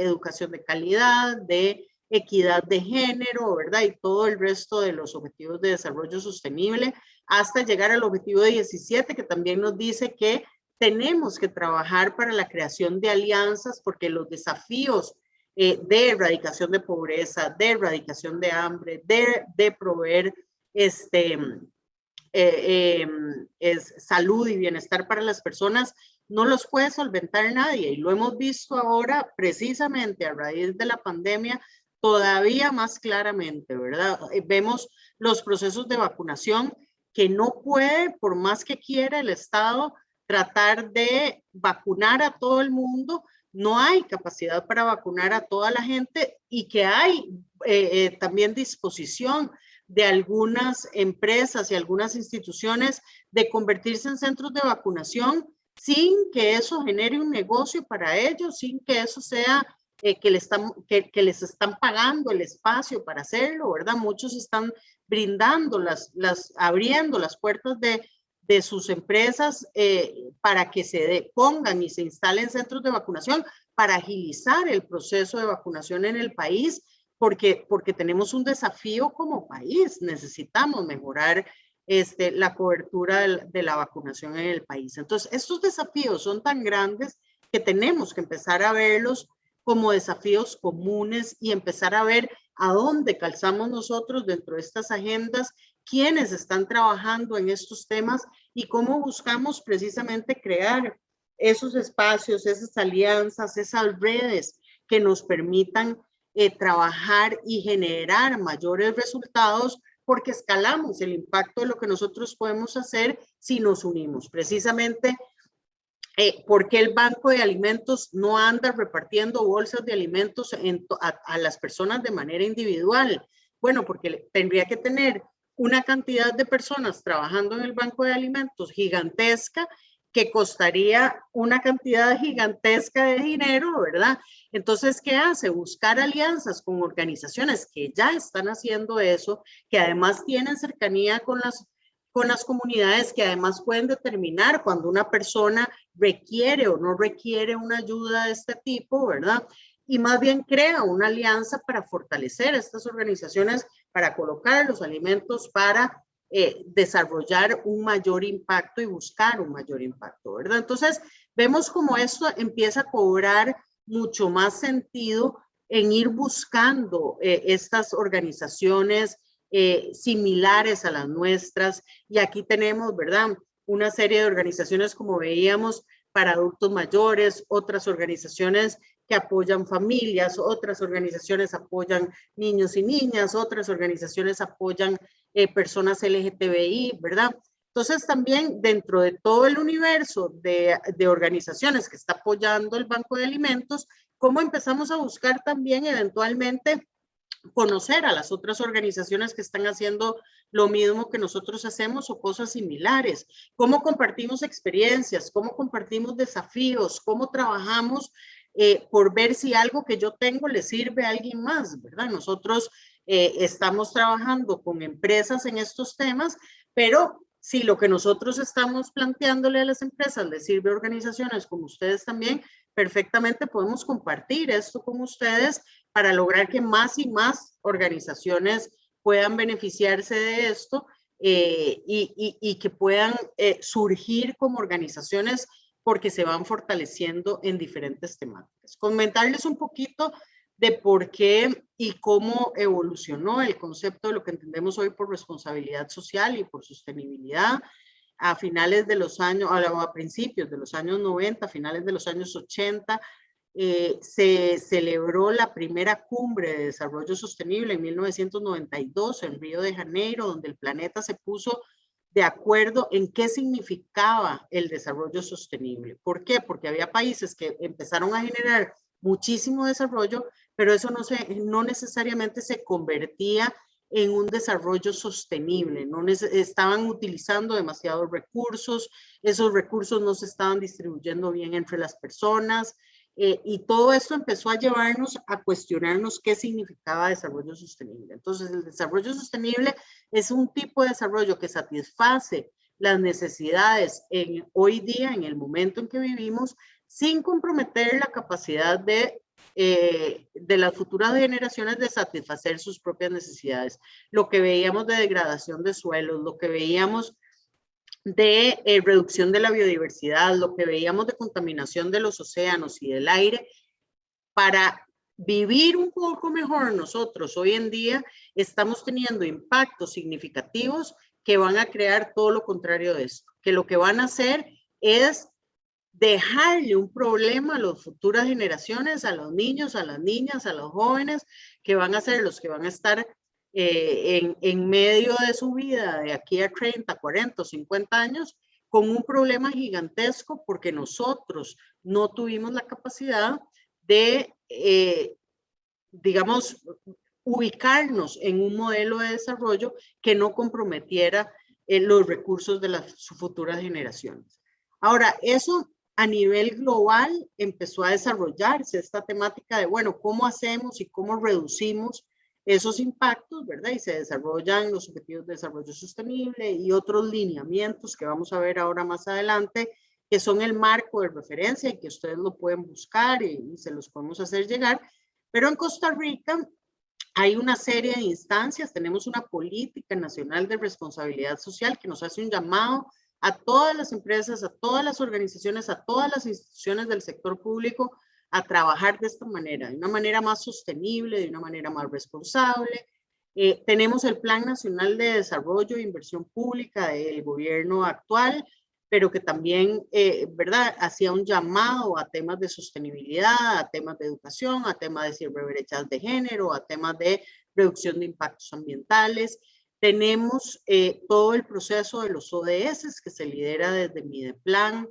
educación de calidad, de equidad de género, ¿verdad? Y todo el resto de los objetivos de desarrollo sostenible, hasta llegar al objetivo 17, que también nos dice que tenemos que trabajar para la creación de alianzas, porque los desafíos de erradicación de pobreza, de erradicación de hambre, de proveer es salud y bienestar para las personas, no los puede solventar nadie. Y lo hemos visto ahora precisamente a raíz de la pandemia todavía más claramente, ¿verdad? Vemos los procesos de vacunación que no puede, por más que quiera el Estado, tratar de vacunar a todo el mundo. No hay capacidad para vacunar a toda la gente y que hay también disposición de algunas empresas y algunas instituciones de convertirse en centros de vacunación sin que eso genere un negocio para ellos, sin que eso sea que les están pagando el espacio para hacerlo, ¿verdad? Muchos están brindando, abriendo las puertas de sus empresas para que se pongan y se instalen centros de vacunación para agilizar el proceso de vacunación en el país, porque tenemos un desafío como país, necesitamos mejorar la cobertura de la vacunación en el país. Entonces, estos desafíos son tan grandes que tenemos que empezar a verlos como desafíos comunes y empezar a ver a dónde calzamos nosotros dentro de estas agendas, quiénes están trabajando en estos temas y cómo buscamos precisamente crear esos espacios, esas alianzas, esas redes que nos permitan trabajar y generar mayores resultados, porque escalamos el impacto de lo que nosotros podemos hacer si nos unimos. Precisamente, ¿por qué el Banco de Alimentos no anda repartiendo bolsas de alimentos a las personas de manera individual? Bueno, porque tendría que tener una cantidad de personas trabajando en el Banco de Alimentos gigantesca, que costaría una cantidad gigantesca de dinero, ¿verdad? Entonces, ¿qué hace? Buscar alianzas con organizaciones que ya están haciendo eso, que además tienen cercanía con las comunidades, que además pueden determinar cuando una persona requiere o no requiere una ayuda de este tipo, ¿verdad? Y más bien crea una alianza para fortalecer estas organizaciones, para colocar los alimentos, para desarrollar un mayor impacto y buscar un mayor impacto, ¿verdad? Entonces, vemos como esto empieza a cobrar mucho más sentido en ir buscando estas organizaciones similares a las nuestras. Y aquí tenemos, ¿verdad?, una serie de organizaciones, como veíamos, para adultos mayores, otras organizaciones que apoyan familias, otras organizaciones apoyan niños y niñas, otras organizaciones apoyan personas LGTBI, ¿verdad? Entonces también dentro de todo el universo de organizaciones que está apoyando el Banco de Alimentos, ¿cómo empezamos a buscar también eventualmente conocer a las otras organizaciones que están haciendo lo mismo que nosotros hacemos o cosas similares? ¿Cómo compartimos experiencias? ¿Cómo compartimos desafíos? ¿Cómo trabajamos por ver si algo que yo tengo le sirve a alguien más, ¿verdad? Nosotros estamos trabajando con empresas en estos temas, pero si lo que nosotros estamos planteándole a las empresas les sirve a organizaciones como ustedes también, perfectamente podemos compartir esto con ustedes para lograr que más y más organizaciones puedan beneficiarse de esto y que puedan surgir como organizaciones porque se van fortaleciendo en diferentes temáticas. Comentarles un poquito de por qué y cómo evolucionó el concepto de lo que entendemos hoy por responsabilidad social y por sostenibilidad. A finales de los años, a principios de los años 90, a finales de los años 80, se celebró la primera cumbre de desarrollo sostenible en 1992 en Río de Janeiro, donde el planeta se puso de acuerdo en qué significaba el desarrollo sostenible. ¿Por qué? Porque había países que empezaron a generar muchísimo desarrollo, pero eso no necesariamente se convertía en un desarrollo sostenible. Estaban utilizando demasiados recursos, esos recursos no se estaban distribuyendo bien entre las personas, y todo esto empezó a llevarnos a cuestionarnos qué significaba desarrollo sostenible. Entonces, el desarrollo sostenible es un tipo de desarrollo que satisface las necesidades hoy día, en el momento en que vivimos, sin comprometer la capacidad de las futuras generaciones de satisfacer sus propias necesidades. Lo que veíamos de degradación de suelos, lo que veíamos de reducción de la biodiversidad, lo que veíamos de contaminación de los océanos y del aire, para vivir un poco mejor nosotros hoy en día, estamos teniendo impactos significativos que van a crear todo lo contrario de esto, que lo que van a hacer es dejarle un problema a las futuras generaciones, a los niños, a las niñas, a los jóvenes, que van a ser los que van a estar en medio de su vida de aquí a 30, 40 o 50 años con un problema gigantesco porque nosotros no tuvimos la capacidad de, digamos, ubicarnos en un modelo de desarrollo que no comprometiera los recursos de las futuras generaciones. Ahora, eso a nivel global empezó a desarrollarse esta temática de, bueno, ¿cómo hacemos y cómo reducimos esos impactos, verdad? Y se desarrollan los objetivos de desarrollo sostenible y otros lineamientos que vamos a ver ahora más adelante, que son el marco de referencia y que ustedes lo pueden buscar y se los podemos hacer llegar. Pero en Costa Rica hay una serie de instancias, tenemos una política nacional de responsabilidad social que nos hace un llamado a todas las empresas, a todas las organizaciones, a todas las instituciones del sector público a trabajar de esta manera, de una manera más sostenible, de una manera más responsable. Tenemos el Plan Nacional de Desarrollo e Inversión Pública del gobierno actual, pero que también, ¿verdad?, hacía un llamado a temas de sostenibilidad, a temas de educación, a temas de cierre de brechas de género, a temas de reducción de impactos ambientales. Tenemos todo el proceso de los ODS que se lidera desde Mideplan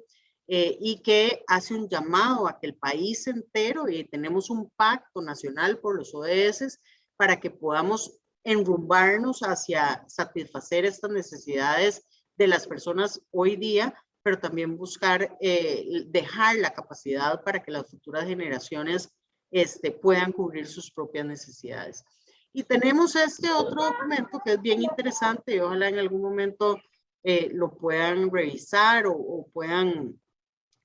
y que hace un llamado a que el país entero, y tenemos un pacto nacional por los ODS para que podamos enrumbarnos hacia satisfacer estas necesidades de las personas hoy día, pero también buscar dejar la capacidad para que las futuras generaciones puedan cubrir sus propias necesidades. Y tenemos este otro documento que es bien interesante y ojalá en algún momento lo puedan revisar o puedan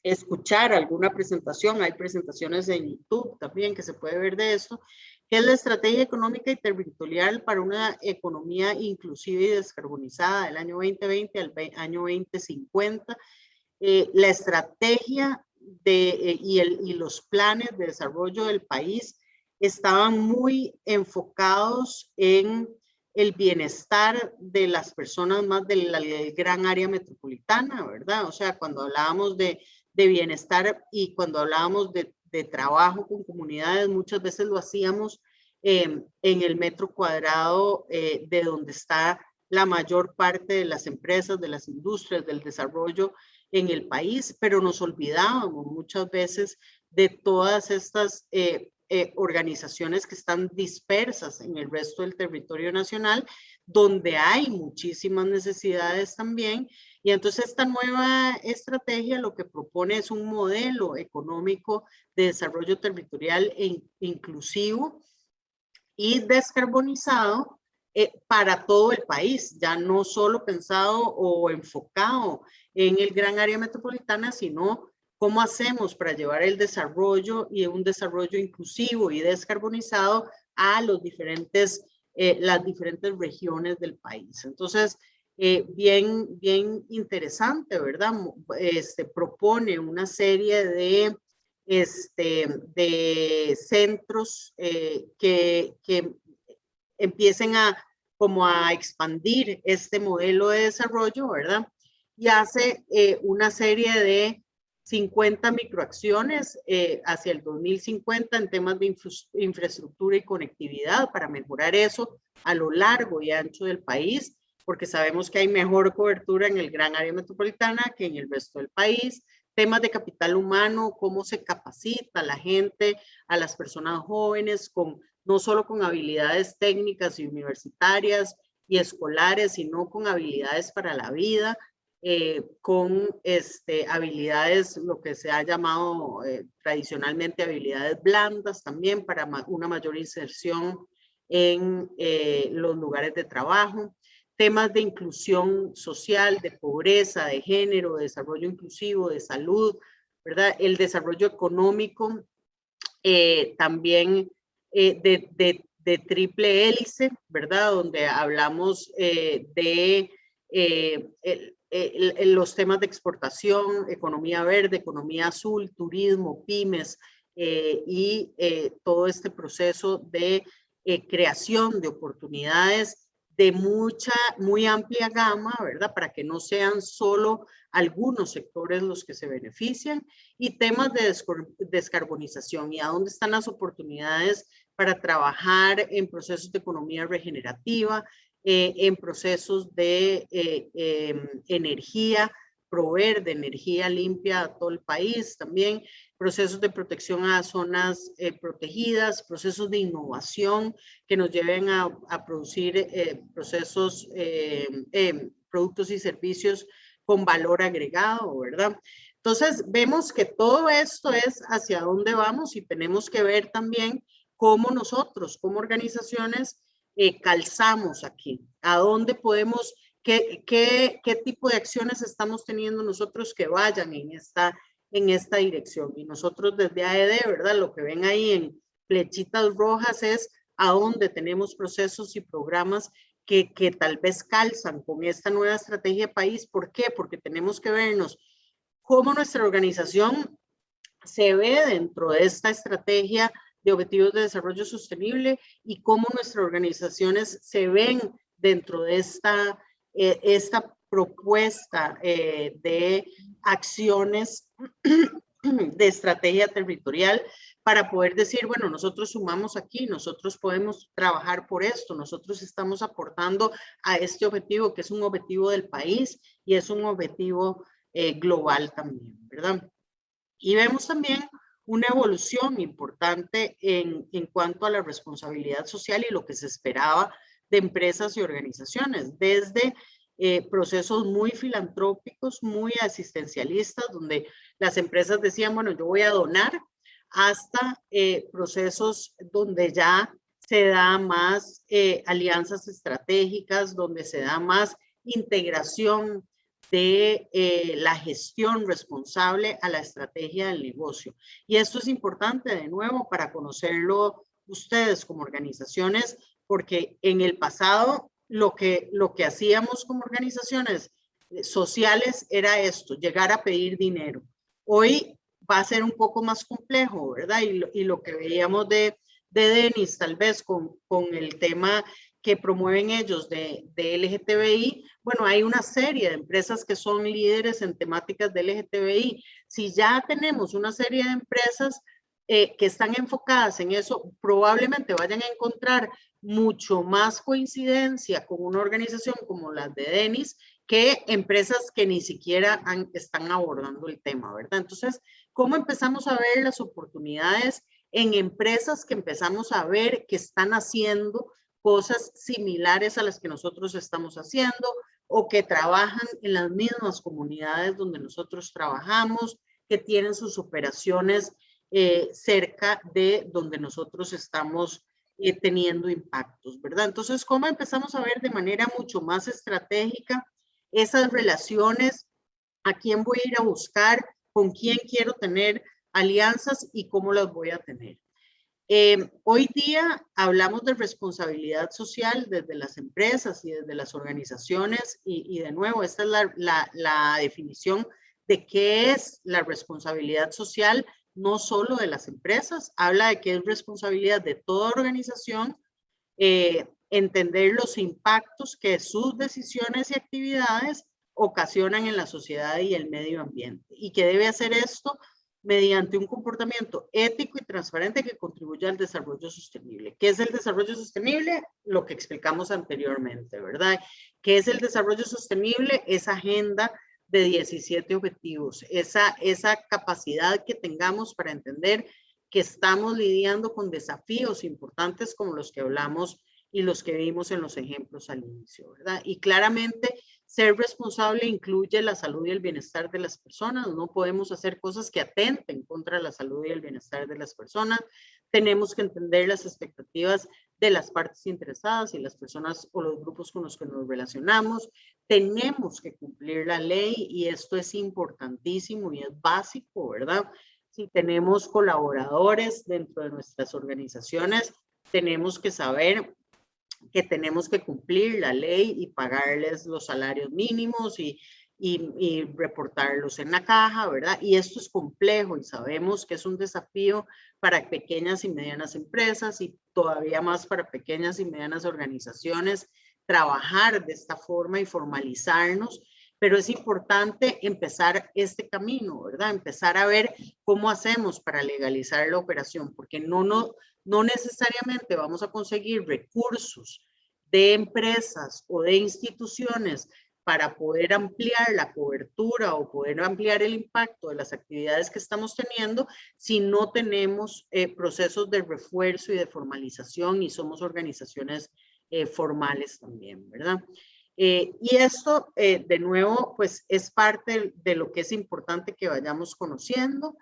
escuchar alguna presentación. Hay presentaciones en YouTube también que se puede ver de esto, que es la Estrategia Económica y Territorial para una Economía Inclusiva y Descarbonizada del año 2020 al año 2050. La estrategia y los planes de desarrollo del país estaban muy enfocados en el bienestar de las personas más del gran área metropolitana, ¿verdad? O sea, cuando hablábamos de bienestar y cuando hablábamos de trabajo con comunidades, muchas veces lo hacíamos en el metro cuadrado de donde está la mayor parte de las empresas, de las industrias, del desarrollo en el país, pero nos olvidábamos muchas veces de todas estas organizaciones que están dispersas en el resto del territorio nacional, donde hay muchísimas necesidades también. Y entonces esta nueva estrategia lo que propone es un modelo económico de desarrollo territorial inclusivo y descarbonizado para todo el país, ya no solo pensado o enfocado en el gran área metropolitana, sino cómo hacemos para llevar el desarrollo y un desarrollo inclusivo y descarbonizado a las diferentes regiones del país. Entonces, bien interesante, ¿verdad? Propone una serie de centros que empiecen como a expandir este modelo de desarrollo, ¿verdad? Y hace una serie de 50 microacciones hacia el 2050 en temas de infraestructura y conectividad para mejorar eso a lo largo y ancho del país. porque sabemos que hay mejor cobertura en el gran área metropolitana que en el resto del país. Temas de capital humano, cómo se capacita a la gente, a las personas jóvenes, no solo con habilidades técnicas y universitarias y escolares, sino con habilidades para la vida, con habilidades, lo que se ha llamado tradicionalmente habilidades blandas también para una mayor inserción en los lugares de trabajo. Temas de inclusión social, de pobreza, de género, de desarrollo inclusivo, de salud, ¿verdad? El desarrollo económico, también de triple hélice, ¿verdad? Donde hablamos de los temas de exportación, economía verde, economía azul, turismo, pymes y todo este proceso de creación de oportunidades de muy amplia gama, ¿verdad? Para que no sean solo algunos sectores los que se benefician, y temas de descarbonización y a dónde están las oportunidades para trabajar en procesos de economía regenerativa, en procesos de energía, proveer de energía limpia a todo el país, también procesos de protección a zonas protegidas, procesos de innovación que nos lleven a producir procesos, productos y servicios con valor agregado, ¿verdad? Entonces, vemos que todo esto es hacia dónde vamos y tenemos que ver también cómo nosotros, como organizaciones, calzamos aquí, a dónde podemos, qué tipo de acciones estamos teniendo nosotros que vayan en esta dirección. Y nosotros desde AED, ¿verdad? Lo que ven ahí en flechitas rojas es a dónde tenemos procesos y programas que tal vez calzan con esta nueva estrategia de país. ¿Por qué? Porque tenemos que vernos cómo nuestra organización se ve dentro de esta estrategia de objetivos de desarrollo sostenible y cómo nuestras organizaciones se ven dentro de esta propuesta de acciones de estrategia territorial para poder decir, bueno, nosotros sumamos aquí, nosotros podemos trabajar por esto, nosotros estamos aportando a este objetivo que es un objetivo del país y es un objetivo global también, ¿verdad? Y vemos también una evolución importante en cuanto a la responsabilidad social y lo que se esperaba de empresas y organizaciones, desde procesos muy filantrópicos, muy asistencialistas, donde las empresas decían, bueno, yo voy a donar, hasta procesos donde ya se da más alianzas estratégicas, donde se da más integración de la gestión responsable a la estrategia del negocio. Y esto es importante de nuevo para conocerlo ustedes como organizaciones, porque en el pasado lo que hacíamos como organizaciones sociales era esto, llegar a pedir dinero. Hoy va a ser un poco más complejo, ¿verdad? Y lo que veíamos de Denis, tal vez con el tema que promueven ellos de LGTBI, bueno, hay una serie de empresas que son líderes en temáticas de LGTBI. Si ya tenemos una serie de empresas que están enfocadas en eso, probablemente vayan a encontrar mucho más coincidencia con una organización como la de Denis que empresas que ni siquiera están abordando el tema, ¿verdad? Entonces, ¿cómo empezamos a ver las oportunidades en empresas que empezamos a ver que están haciendo cosas similares a las que nosotros estamos haciendo o que trabajan en las mismas comunidades donde nosotros trabajamos, que tienen sus operaciones cerca de donde nosotros estamos teniendo impactos, ¿verdad? Entonces, ¿cómo empezamos a ver de manera mucho más estratégica esas relaciones? ¿A quién voy a ir a buscar? ¿Con quién quiero tener alianzas y cómo las voy a tener? Hoy día hablamos de responsabilidad social desde las empresas y desde las organizaciones y de nuevo, esta es la definición de qué es la responsabilidad social, no solo de las empresas, habla de que es responsabilidad de toda organización entender los impactos que sus decisiones y actividades ocasionan en la sociedad y el medio ambiente y que debe hacer esto mediante un comportamiento ético y transparente que contribuya al desarrollo sostenible. ¿Qué es el desarrollo sostenible? Lo que explicamos anteriormente, ¿verdad? ¿Qué es el desarrollo sostenible? Esa agenda de 17 objetivos, esa capacidad que tengamos para entender que estamos lidiando con desafíos importantes como los que hablamos y los que vimos en los ejemplos al inicio, ¿verdad? Y claramente ser responsable incluye la salud y el bienestar de las personas. No podemos hacer cosas que atenten contra la salud y el bienestar de las personas. Tenemos que entender las expectativas de las partes interesadas y las personas o los grupos con los que nos relacionamos. Tenemos que cumplir la ley y esto es importantísimo y es básico, ¿verdad? Si tenemos colaboradores dentro de nuestras organizaciones, tenemos que saber que tenemos que cumplir la ley y pagarles los salarios mínimos y reportarlos en la caja, ¿verdad? Y esto es complejo y sabemos que es un desafío para pequeñas y medianas empresas y todavía más para pequeñas y medianas organizaciones trabajar de esta forma y formalizarnos, pero es importante empezar este camino, ¿verdad? Empezar a ver cómo hacemos para legalizar la operación, porque no necesariamente vamos a conseguir recursos de empresas o de instituciones para poder ampliar la cobertura o poder ampliar el impacto de las actividades que estamos teniendo si no tenemos procesos de refuerzo y de formalización y somos organizaciones formales también, ¿verdad? Y esto, de nuevo, pues es parte de lo que es importante que vayamos conociendo.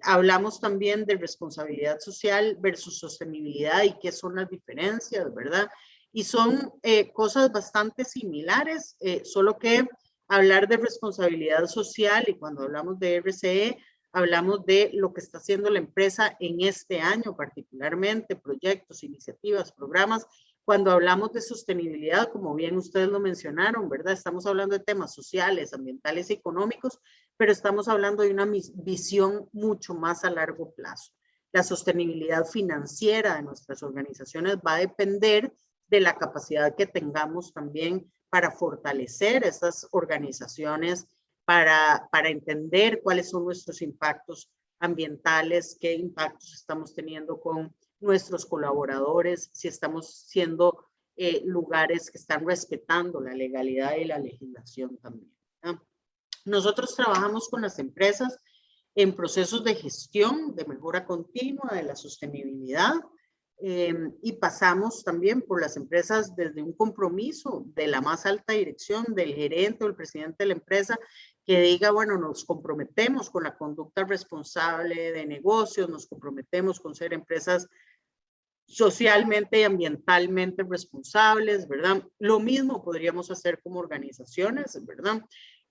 Hablamos también de responsabilidad social versus sostenibilidad y qué son las diferencias, ¿verdad? Y son cosas bastante similares, solo que hablar de responsabilidad social y cuando hablamos de RCE, hablamos de lo que está haciendo la empresa en este año particularmente, proyectos, iniciativas, programas. Cuando hablamos de sostenibilidad, como bien ustedes lo mencionaron, ¿verdad? Estamos hablando de temas sociales, ambientales y económicos, pero estamos hablando de una visión mucho más a largo plazo. La sostenibilidad financiera de nuestras organizaciones va a depender de la capacidad que tengamos también para fortalecer estas organizaciones, para entender cuáles son nuestros impactos ambientales, qué impactos estamos teniendo con nuestros colaboradores, si estamos siendo lugares que están respetando la legalidad y la legislación también, ¿no? Nosotros trabajamos con las empresas en procesos de gestión, de mejora continua, de la sostenibilidad, y pasamos también por las empresas desde un compromiso de la más alta dirección, del gerente o el presidente de la empresa, que diga, bueno, nos comprometemos con la conducta responsable de negocios, nos comprometemos con ser empresas socialmente y ambientalmente responsables, ¿verdad? Lo mismo podríamos hacer como organizaciones, ¿verdad?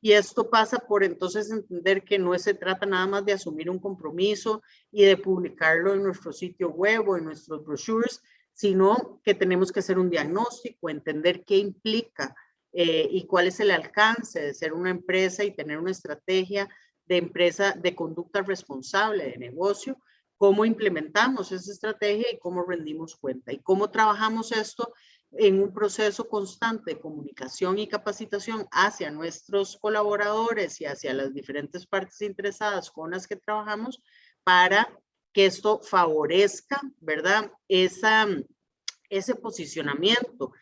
Y esto pasa por entonces entender que no se trata nada más de asumir un compromiso y de publicarlo en nuestro sitio web o en nuestros brochures, sino que tenemos que hacer un diagnóstico, entender qué implica y cuál es el alcance de ser una empresa y tener una estrategia de empresa de conducta responsable de negocio, cómo implementamos esa estrategia y cómo rendimos cuenta y cómo trabajamos esto en un proceso constante de comunicación y capacitación hacia nuestros colaboradores y hacia las diferentes partes interesadas con las que trabajamos para que esto favorezca, ¿verdad? Ese posicionamiento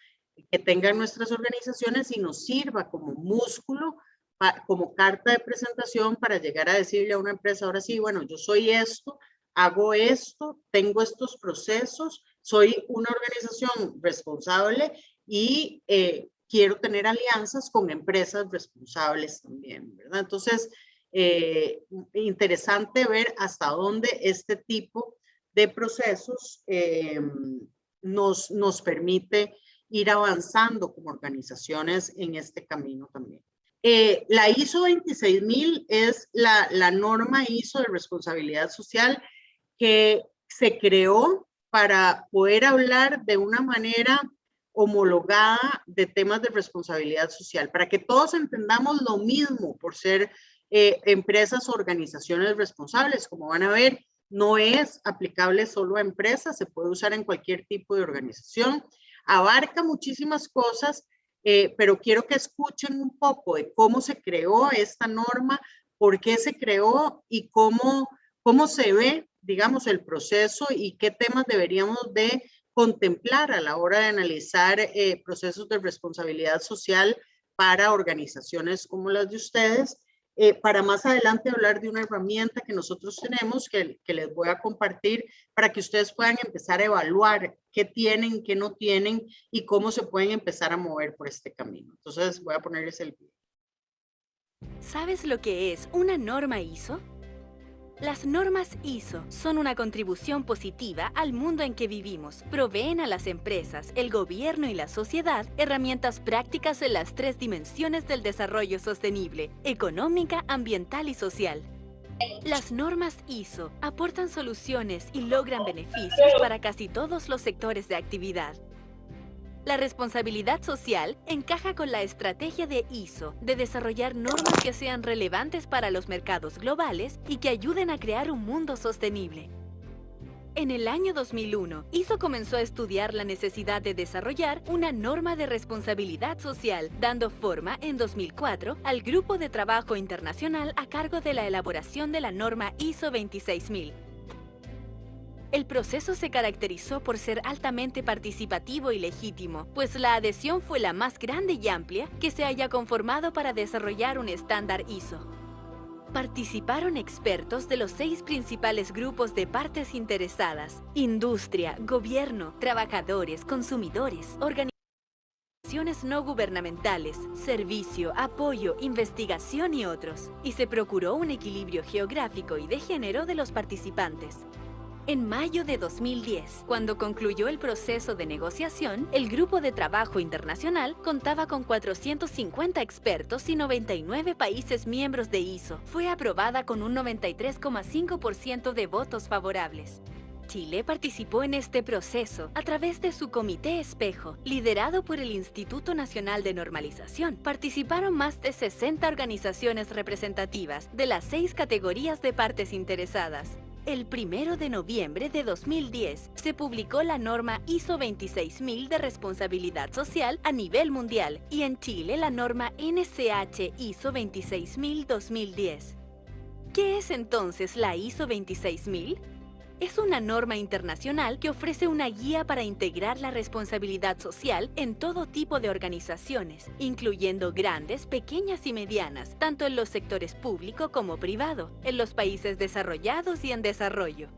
que tengan nuestras organizaciones y nos sirva como músculo, como carta de presentación para llegar a decirle a una empresa, ahora sí, bueno, yo soy esto, hago esto, tengo estos procesos, soy una organización responsable y quiero tener alianzas con empresas responsables también, ¿verdad? Entonces, interesante ver hasta dónde este tipo de procesos nos permite ir avanzando como organizaciones en este camino también. La ISO 26000 es la norma ISO de responsabilidad social que se creó para poder hablar de una manera homologada de temas de responsabilidad social, para que todos entendamos lo mismo por ser empresas o organizaciones responsables. Como van a ver, no es aplicable solo a empresas, se puede usar en cualquier tipo de organización, abarca muchísimas cosas, pero quiero que escuchen un poco de cómo se creó esta norma por qué se creó y cómo se ve, digamos, el proceso y qué temas deberíamos de contemplar a la hora de analizar procesos de responsabilidad social para organizaciones como las de ustedes, para más adelante hablar de una herramienta que nosotros tenemos que les voy a compartir para que ustedes puedan empezar a evaluar qué tienen, qué no tienen y cómo se pueden empezar a mover por este camino. Entonces voy a ponerles el video. ¿Sabes lo que es una norma ISO? Las normas ISO son una contribución positiva al mundo en que vivimos. Proveen a las empresas, el gobierno y la sociedad herramientas prácticas en las 3 dimensiones del desarrollo sostenible: económica, ambiental y social. Las normas ISO aportan soluciones y logran beneficios para casi todos los sectores de actividad. La responsabilidad social encaja con la estrategia de ISO de desarrollar normas que sean relevantes para los mercados globales y que ayuden a crear un mundo sostenible. En el año 2001, ISO comenzó a estudiar la necesidad de desarrollar una norma de responsabilidad social, dando forma en 2004 al Grupo de Trabajo Internacional a cargo de la elaboración de la norma ISO 26000. El proceso se caracterizó por ser altamente participativo y legítimo, pues la adhesión fue la más grande y amplia que se haya conformado para desarrollar un estándar ISO. Participaron expertos de los 6 principales grupos de partes interesadas: industria, gobierno, trabajadores, consumidores, organizaciones no gubernamentales, servicio, apoyo, investigación y otros, y se procuró un equilibrio geográfico y de género de los participantes. En mayo de 2010, cuando concluyó el proceso de negociación, el Grupo de Trabajo Internacional contaba con 450 expertos y 99 países miembros de ISO. Fue aprobada con un 93,5% de votos favorables. Chile participó en este proceso a través de su Comité Espejo, liderado por el Instituto Nacional de Normalización. Participaron más de 60 organizaciones representativas de las 6 categorías de partes interesadas. El 1 de noviembre de 2010 se publicó la norma ISO 26000 de responsabilidad social a nivel mundial y en Chile la norma NCH ISO 26000-2010. ¿Qué es entonces la ISO 26000? Es una norma internacional que ofrece una guía para integrar la responsabilidad social en todo tipo de organizaciones, incluyendo grandes, pequeñas y medianas, tanto en los sectores público como privado, en los países desarrollados y en desarrollo.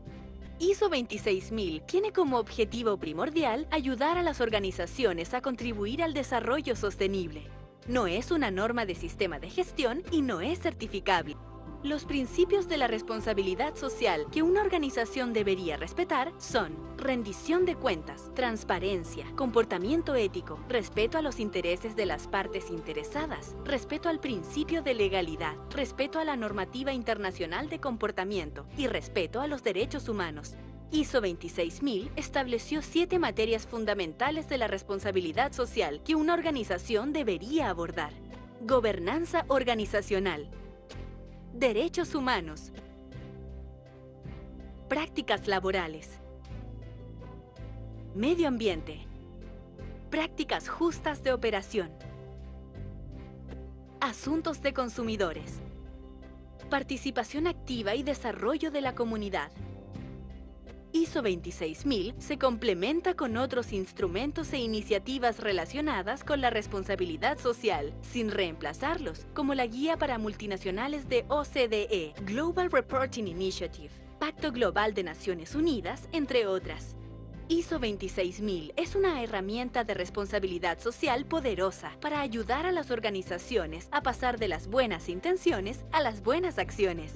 ISO 26000 tiene como objetivo primordial ayudar a las organizaciones a contribuir al desarrollo sostenible. No es una norma de sistema de gestión y no es certificable. Los principios de la responsabilidad social que una organización debería respetar son rendición de cuentas, transparencia, comportamiento ético, respeto a los intereses de las partes interesadas, respeto al principio de legalidad, respeto a la normativa internacional de comportamiento y respeto a los derechos humanos. ISO 26000 estableció 7 materias fundamentales de la responsabilidad social que una organización debería abordar. Gobernanza organizacional. Derechos humanos. Prácticas laborales. Medio ambiente. Prácticas justas de operación. Asuntos de consumidores. Participación activa y desarrollo de la comunidad. ISO 26000 se complementa con otros instrumentos e iniciativas relacionadas con la responsabilidad social, sin reemplazarlos, como la Guía para Multinacionales de OCDE, Global Reporting Initiative, Pacto Global de Naciones Unidas, entre otras. ISO 26000 es una herramienta de responsabilidad social poderosa para ayudar a las organizaciones a pasar de las buenas intenciones a las buenas acciones.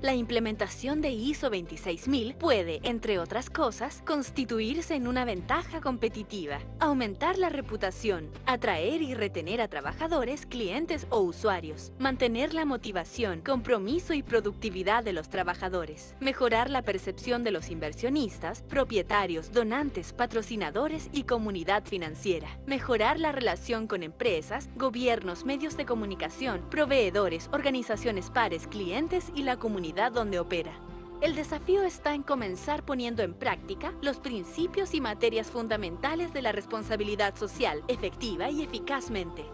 La implementación de ISO 26000 puede, entre otras cosas, constituirse en una ventaja competitiva, aumentar la reputación, atraer y retener a trabajadores, clientes o usuarios, mantener la motivación, compromiso y productividad de los trabajadores, mejorar la percepción de los inversionistas, propietarios, donantes, patrocinadores y comunidad financiera, mejorar la relación con empresas, gobiernos, medios de comunicación, proveedores, organizaciones pares, clientes y la comunidad donde opera. El desafío está en comenzar poniendo en práctica los principios y materias fundamentales de la responsabilidad social efectiva y eficazmente.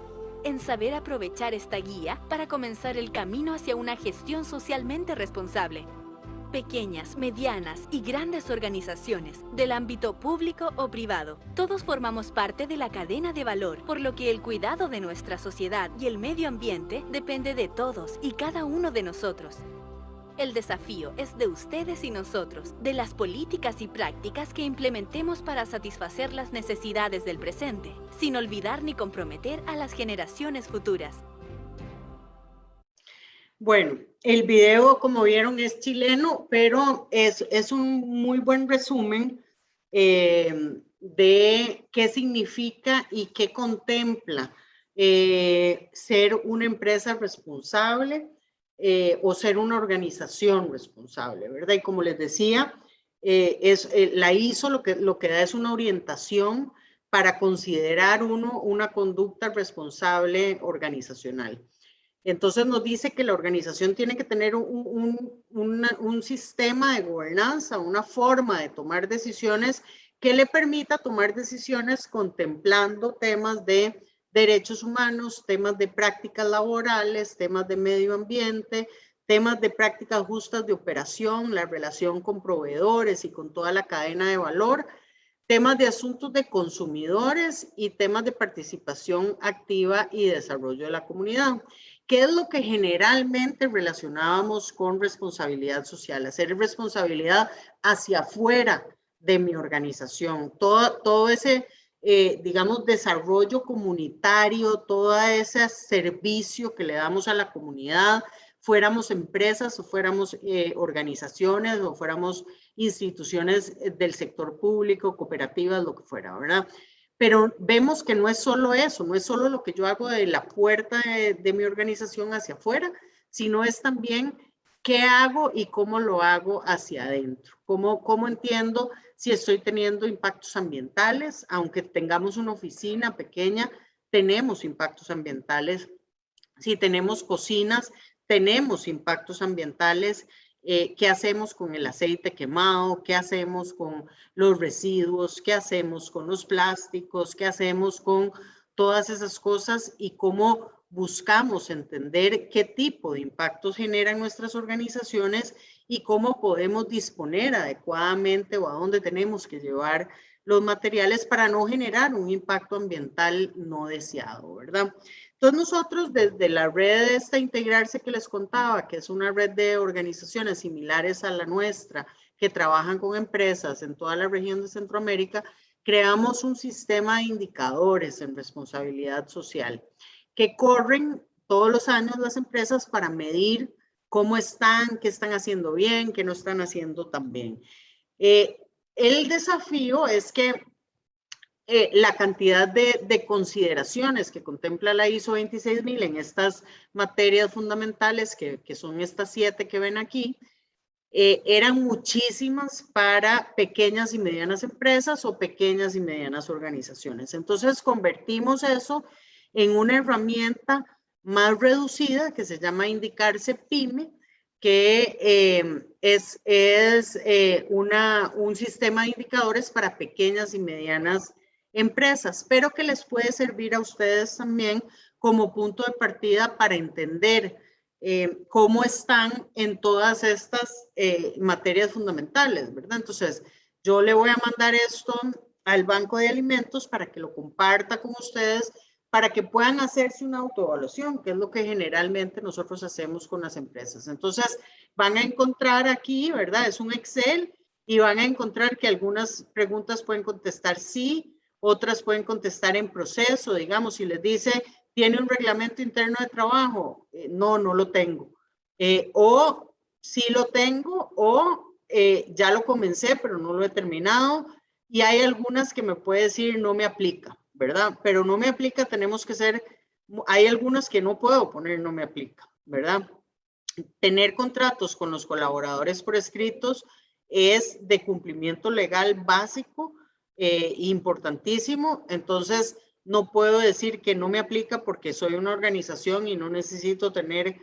en saber aprovechar esta guía para comenzar el camino hacia una gestión socialmente responsable. Pequeñas, medianas y grandes organizaciones, del ámbito público o privado, todos formamos parte de la cadena de valor, por lo que el cuidado de nuestra sociedad y el medio ambiente depende de todos y cada uno de nosotros. El desafío es de ustedes y nosotros, de las políticas y prácticas que implementemos para satisfacer las necesidades del presente, sin olvidar ni comprometer a las generaciones futuras. Bueno, el video, como vieron, es chileno, pero es un muy buen resumen de qué significa y qué contempla ser una empresa responsable o ser una organización responsable, ¿verdad? Y como les decía, la ISO lo que da es una orientación para considerar una conducta responsable organizacional. Entonces nos dice que la organización tiene que tener un sistema de gobernanza, una forma de tomar decisiones que le permita tomar decisiones contemplando temas de derechos humanos, temas de prácticas laborales, temas de medio ambiente, temas de prácticas justas de operación, la relación con proveedores y con toda la cadena de valor, temas de asuntos de consumidores y temas de participación activa y desarrollo de la comunidad. ¿Qué es lo que generalmente relacionábamos con responsabilidad social? Hacer responsabilidad hacia afuera de mi organización. Todo ese, digamos, desarrollo comunitario, todo ese servicio que le damos a la comunidad, fuéramos empresas o fuéramos organizaciones o fuéramos instituciones del sector público, cooperativas, lo que fuera, ¿verdad? Pero vemos que no es solo eso, no es solo lo que yo hago de la puerta de mi organización hacia afuera, sino es también qué hago y cómo lo hago hacia adentro. Cómo entiendo si estoy teniendo impactos ambientales, aunque tengamos una oficina pequeña, tenemos impactos ambientales. Si tenemos cocinas, tenemos impactos ambientales. ¿Qué hacemos con el aceite quemado? ¿Qué hacemos con los residuos? ¿Qué hacemos con los plásticos? ¿Qué hacemos con todas esas cosas? Y cómo buscamos entender qué tipo de impactos generan nuestras organizaciones y cómo podemos disponer adecuadamente o a dónde tenemos que llevar los materiales para no generar un impacto ambiental no deseado, ¿verdad? Entonces nosotros desde la red esta Integrarse que les contaba, que es una red de organizaciones similares a la nuestra, que trabajan con empresas en toda la región de Centroamérica, creamos un sistema de indicadores en responsabilidad social que corren todos los años las empresas para medir cómo están, qué están haciendo bien, qué no están haciendo tan bien. El desafío es que la cantidad de consideraciones que contempla la ISO 26000 en estas materias fundamentales, que son estas 7 que ven aquí, eran muchísimas para pequeñas y medianas empresas o pequeñas y medianas organizaciones. Entonces convertimos eso en una herramienta más reducida que se llama Indicarse PYME, que es un sistema de indicadores para pequeñas y medianas empresas, pero que les puede servir a ustedes también como punto de partida para entender cómo están en todas estas materias fundamentales, ¿verdad? Entonces, yo le voy a mandar esto al Banco de Alimentos para que lo comparta con ustedes, para que puedan hacerse una autoevaluación, que es lo que generalmente nosotros hacemos con las empresas. Entonces, van a encontrar aquí, ¿verdad? Es un Excel y van a encontrar que algunas preguntas pueden contestar sí, otras pueden contestar en proceso, digamos, si les dice, ¿tiene un reglamento interno de trabajo? No, no lo tengo. O sí lo tengo, o ya lo comencé, pero no lo he terminado. Y hay algunas que me puede decir, no me aplica, ¿verdad? Pero no me aplica, tenemos que ser, hay algunas que no puedo poner, no me aplica, ¿verdad? Tener contratos con los colaboradores por escritos es de cumplimiento legal básico, importantísimo. Entonces no puedo decir que no me aplica porque soy una organización y no necesito tener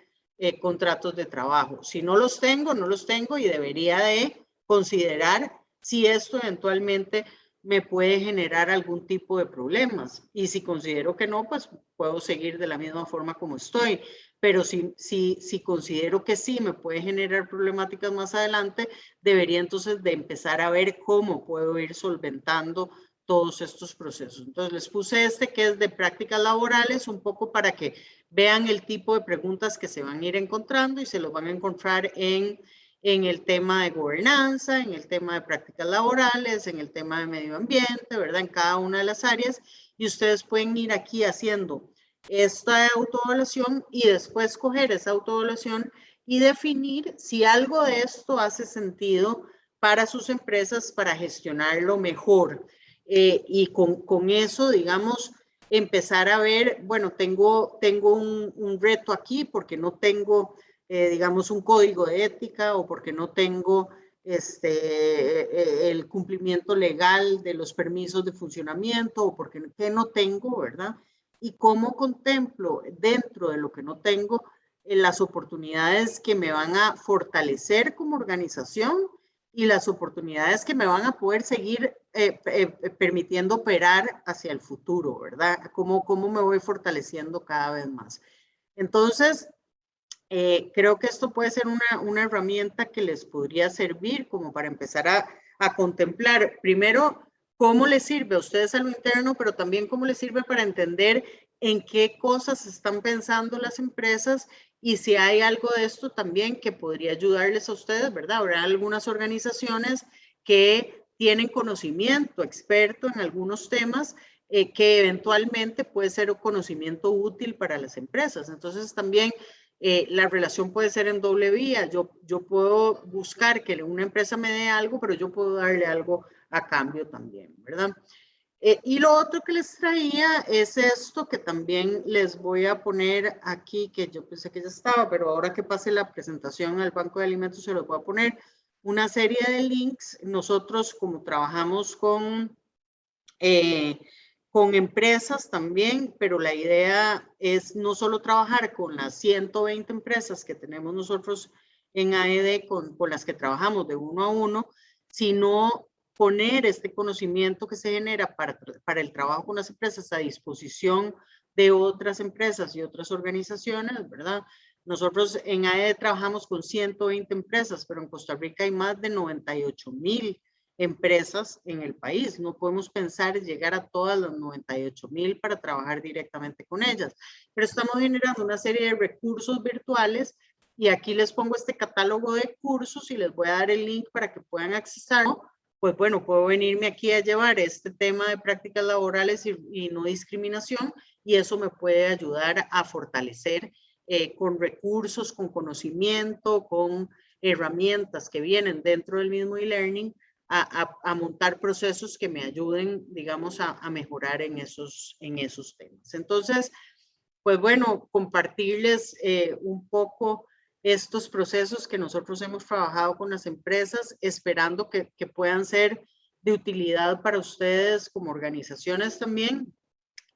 contratos de trabajo. Si no los tengo, no los tengo y debería de considerar si esto eventualmente me puede generar algún tipo de problemas. Y si considero que no, pues puedo seguir de la misma forma como estoy. Pero si considero que sí me puede generar problemáticas más adelante, debería entonces de empezar a ver cómo puedo ir solventando todos estos procesos. Entonces les puse este que es de prácticas laborales, un poco para que vean el tipo de preguntas que se van a ir encontrando y se los van a encontrar en el tema de gobernanza, en el tema de prácticas laborales, en el tema de medio ambiente, ¿verdad? En cada una de las áreas. Y ustedes pueden ir aquí haciendo esta autoevaluación y después coger esa autoevaluación y definir si algo de esto hace sentido para sus empresas para gestionarlo mejor. Y con eso, digamos, empezar a ver, bueno, tengo un reto aquí porque no tengo, digamos, un código de ética o porque no tengo el cumplimiento legal de los permisos de funcionamiento o porque no tengo, ¿verdad? Y cómo contemplo dentro de lo que no tengo las oportunidades que me van a fortalecer como organización y las oportunidades que me van a poder seguir permitiendo operar hacia el futuro, ¿verdad? ¿Cómo me voy fortaleciendo cada vez más? Entonces, creo que esto puede ser una herramienta que les podría servir como para empezar a contemplar, primero, cómo les sirve a ustedes a lo interno, pero también cómo les sirve para entender en qué cosas están pensando las empresas y si hay algo de esto también que podría ayudarles a ustedes, ¿verdad? Habrá algunas organizaciones que tienen conocimiento experto en algunos temas que eventualmente puede ser un conocimiento útil para las empresas. Entonces también la relación puede ser en doble vía. Yo puedo buscar que una empresa me dé algo, pero yo puedo darle algo a cambio también, ¿verdad? Y lo otro que les traía es esto que también les voy a poner aquí, que yo pensé que ya estaba, pero ahora que pase la presentación al Banco de Alimentos se los voy a poner una serie de links. Nosotros como trabajamos con empresas también, pero la idea es no solo trabajar con las 120 empresas que tenemos nosotros en AED, con las que trabajamos de uno a uno, sino poner este conocimiento que se genera para el trabajo con las empresas a disposición de otras empresas y otras organizaciones, ¿verdad? Nosotros en AED trabajamos con 120 empresas, pero en Costa Rica hay más de 98,000 empresas en el país. No podemos pensar en llegar a todas las 98,000 para trabajar directamente con ellas, pero estamos generando una serie de recursos virtuales y aquí les pongo este catálogo de cursos y les voy a dar el link para que puedan accesarlo. Pues bueno, puedo venirme aquí a llevar este tema de prácticas laborales y no discriminación y eso me puede ayudar a fortalecer con recursos, con conocimiento, con herramientas que vienen dentro del mismo e-learning a montar procesos que me ayuden, digamos, a mejorar en esos temas. Entonces, pues bueno, compartirles un poco estos procesos que nosotros hemos trabajado con las empresas, esperando que puedan ser de utilidad para ustedes como organizaciones también.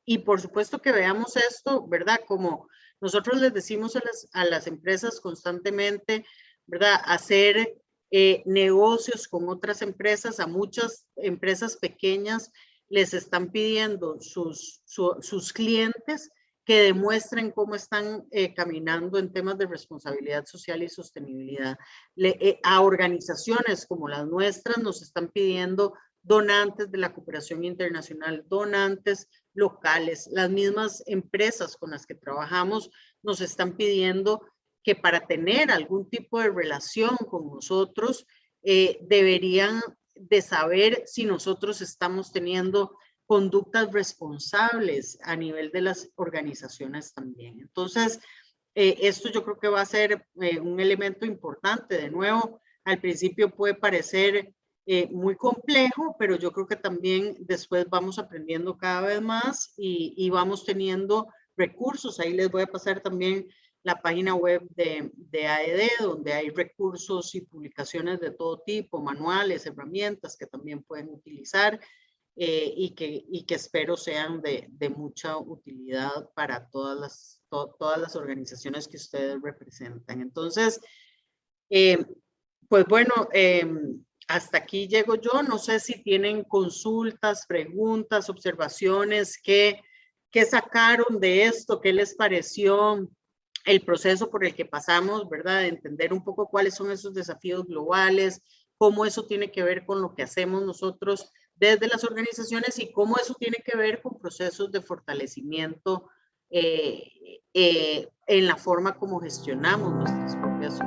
Y por supuesto que veamos esto, ¿verdad? Como nosotros les decimos a las empresas constantemente, ¿verdad? Hacer negocios con otras empresas, a muchas empresas pequeñas les están pidiendo sus clientes que demuestren cómo están caminando en temas de responsabilidad social y sostenibilidad. A organizaciones como las nuestras nos están pidiendo donantes de la cooperación internacional, donantes locales, las mismas empresas con las que trabajamos nos están pidiendo que para tener algún tipo de relación con nosotros deberían de saber si nosotros estamos teniendo conductas responsables a nivel de las organizaciones también. Entonces, esto yo creo que va a ser un elemento importante. De nuevo, al principio puede parecer muy complejo, pero yo creo que también después vamos aprendiendo cada vez más y vamos teniendo recursos. Ahí les voy a pasar también la página web de AED, donde hay recursos y publicaciones de todo tipo, manuales, herramientas que también pueden utilizar y que espero sean de mucha utilidad para todas las organizaciones que ustedes representan. Entonces, Pues bueno, hasta aquí llego yo. No sé si tienen consultas, preguntas, observaciones, qué sacaron de esto, qué les pareció el proceso por el que pasamos, ¿verdad? De entender un poco cuáles son esos desafíos globales, cómo eso tiene que ver con lo que hacemos nosotros desde las organizaciones y cómo eso tiene que ver con procesos de fortalecimiento en la forma como gestionamos nuestras propias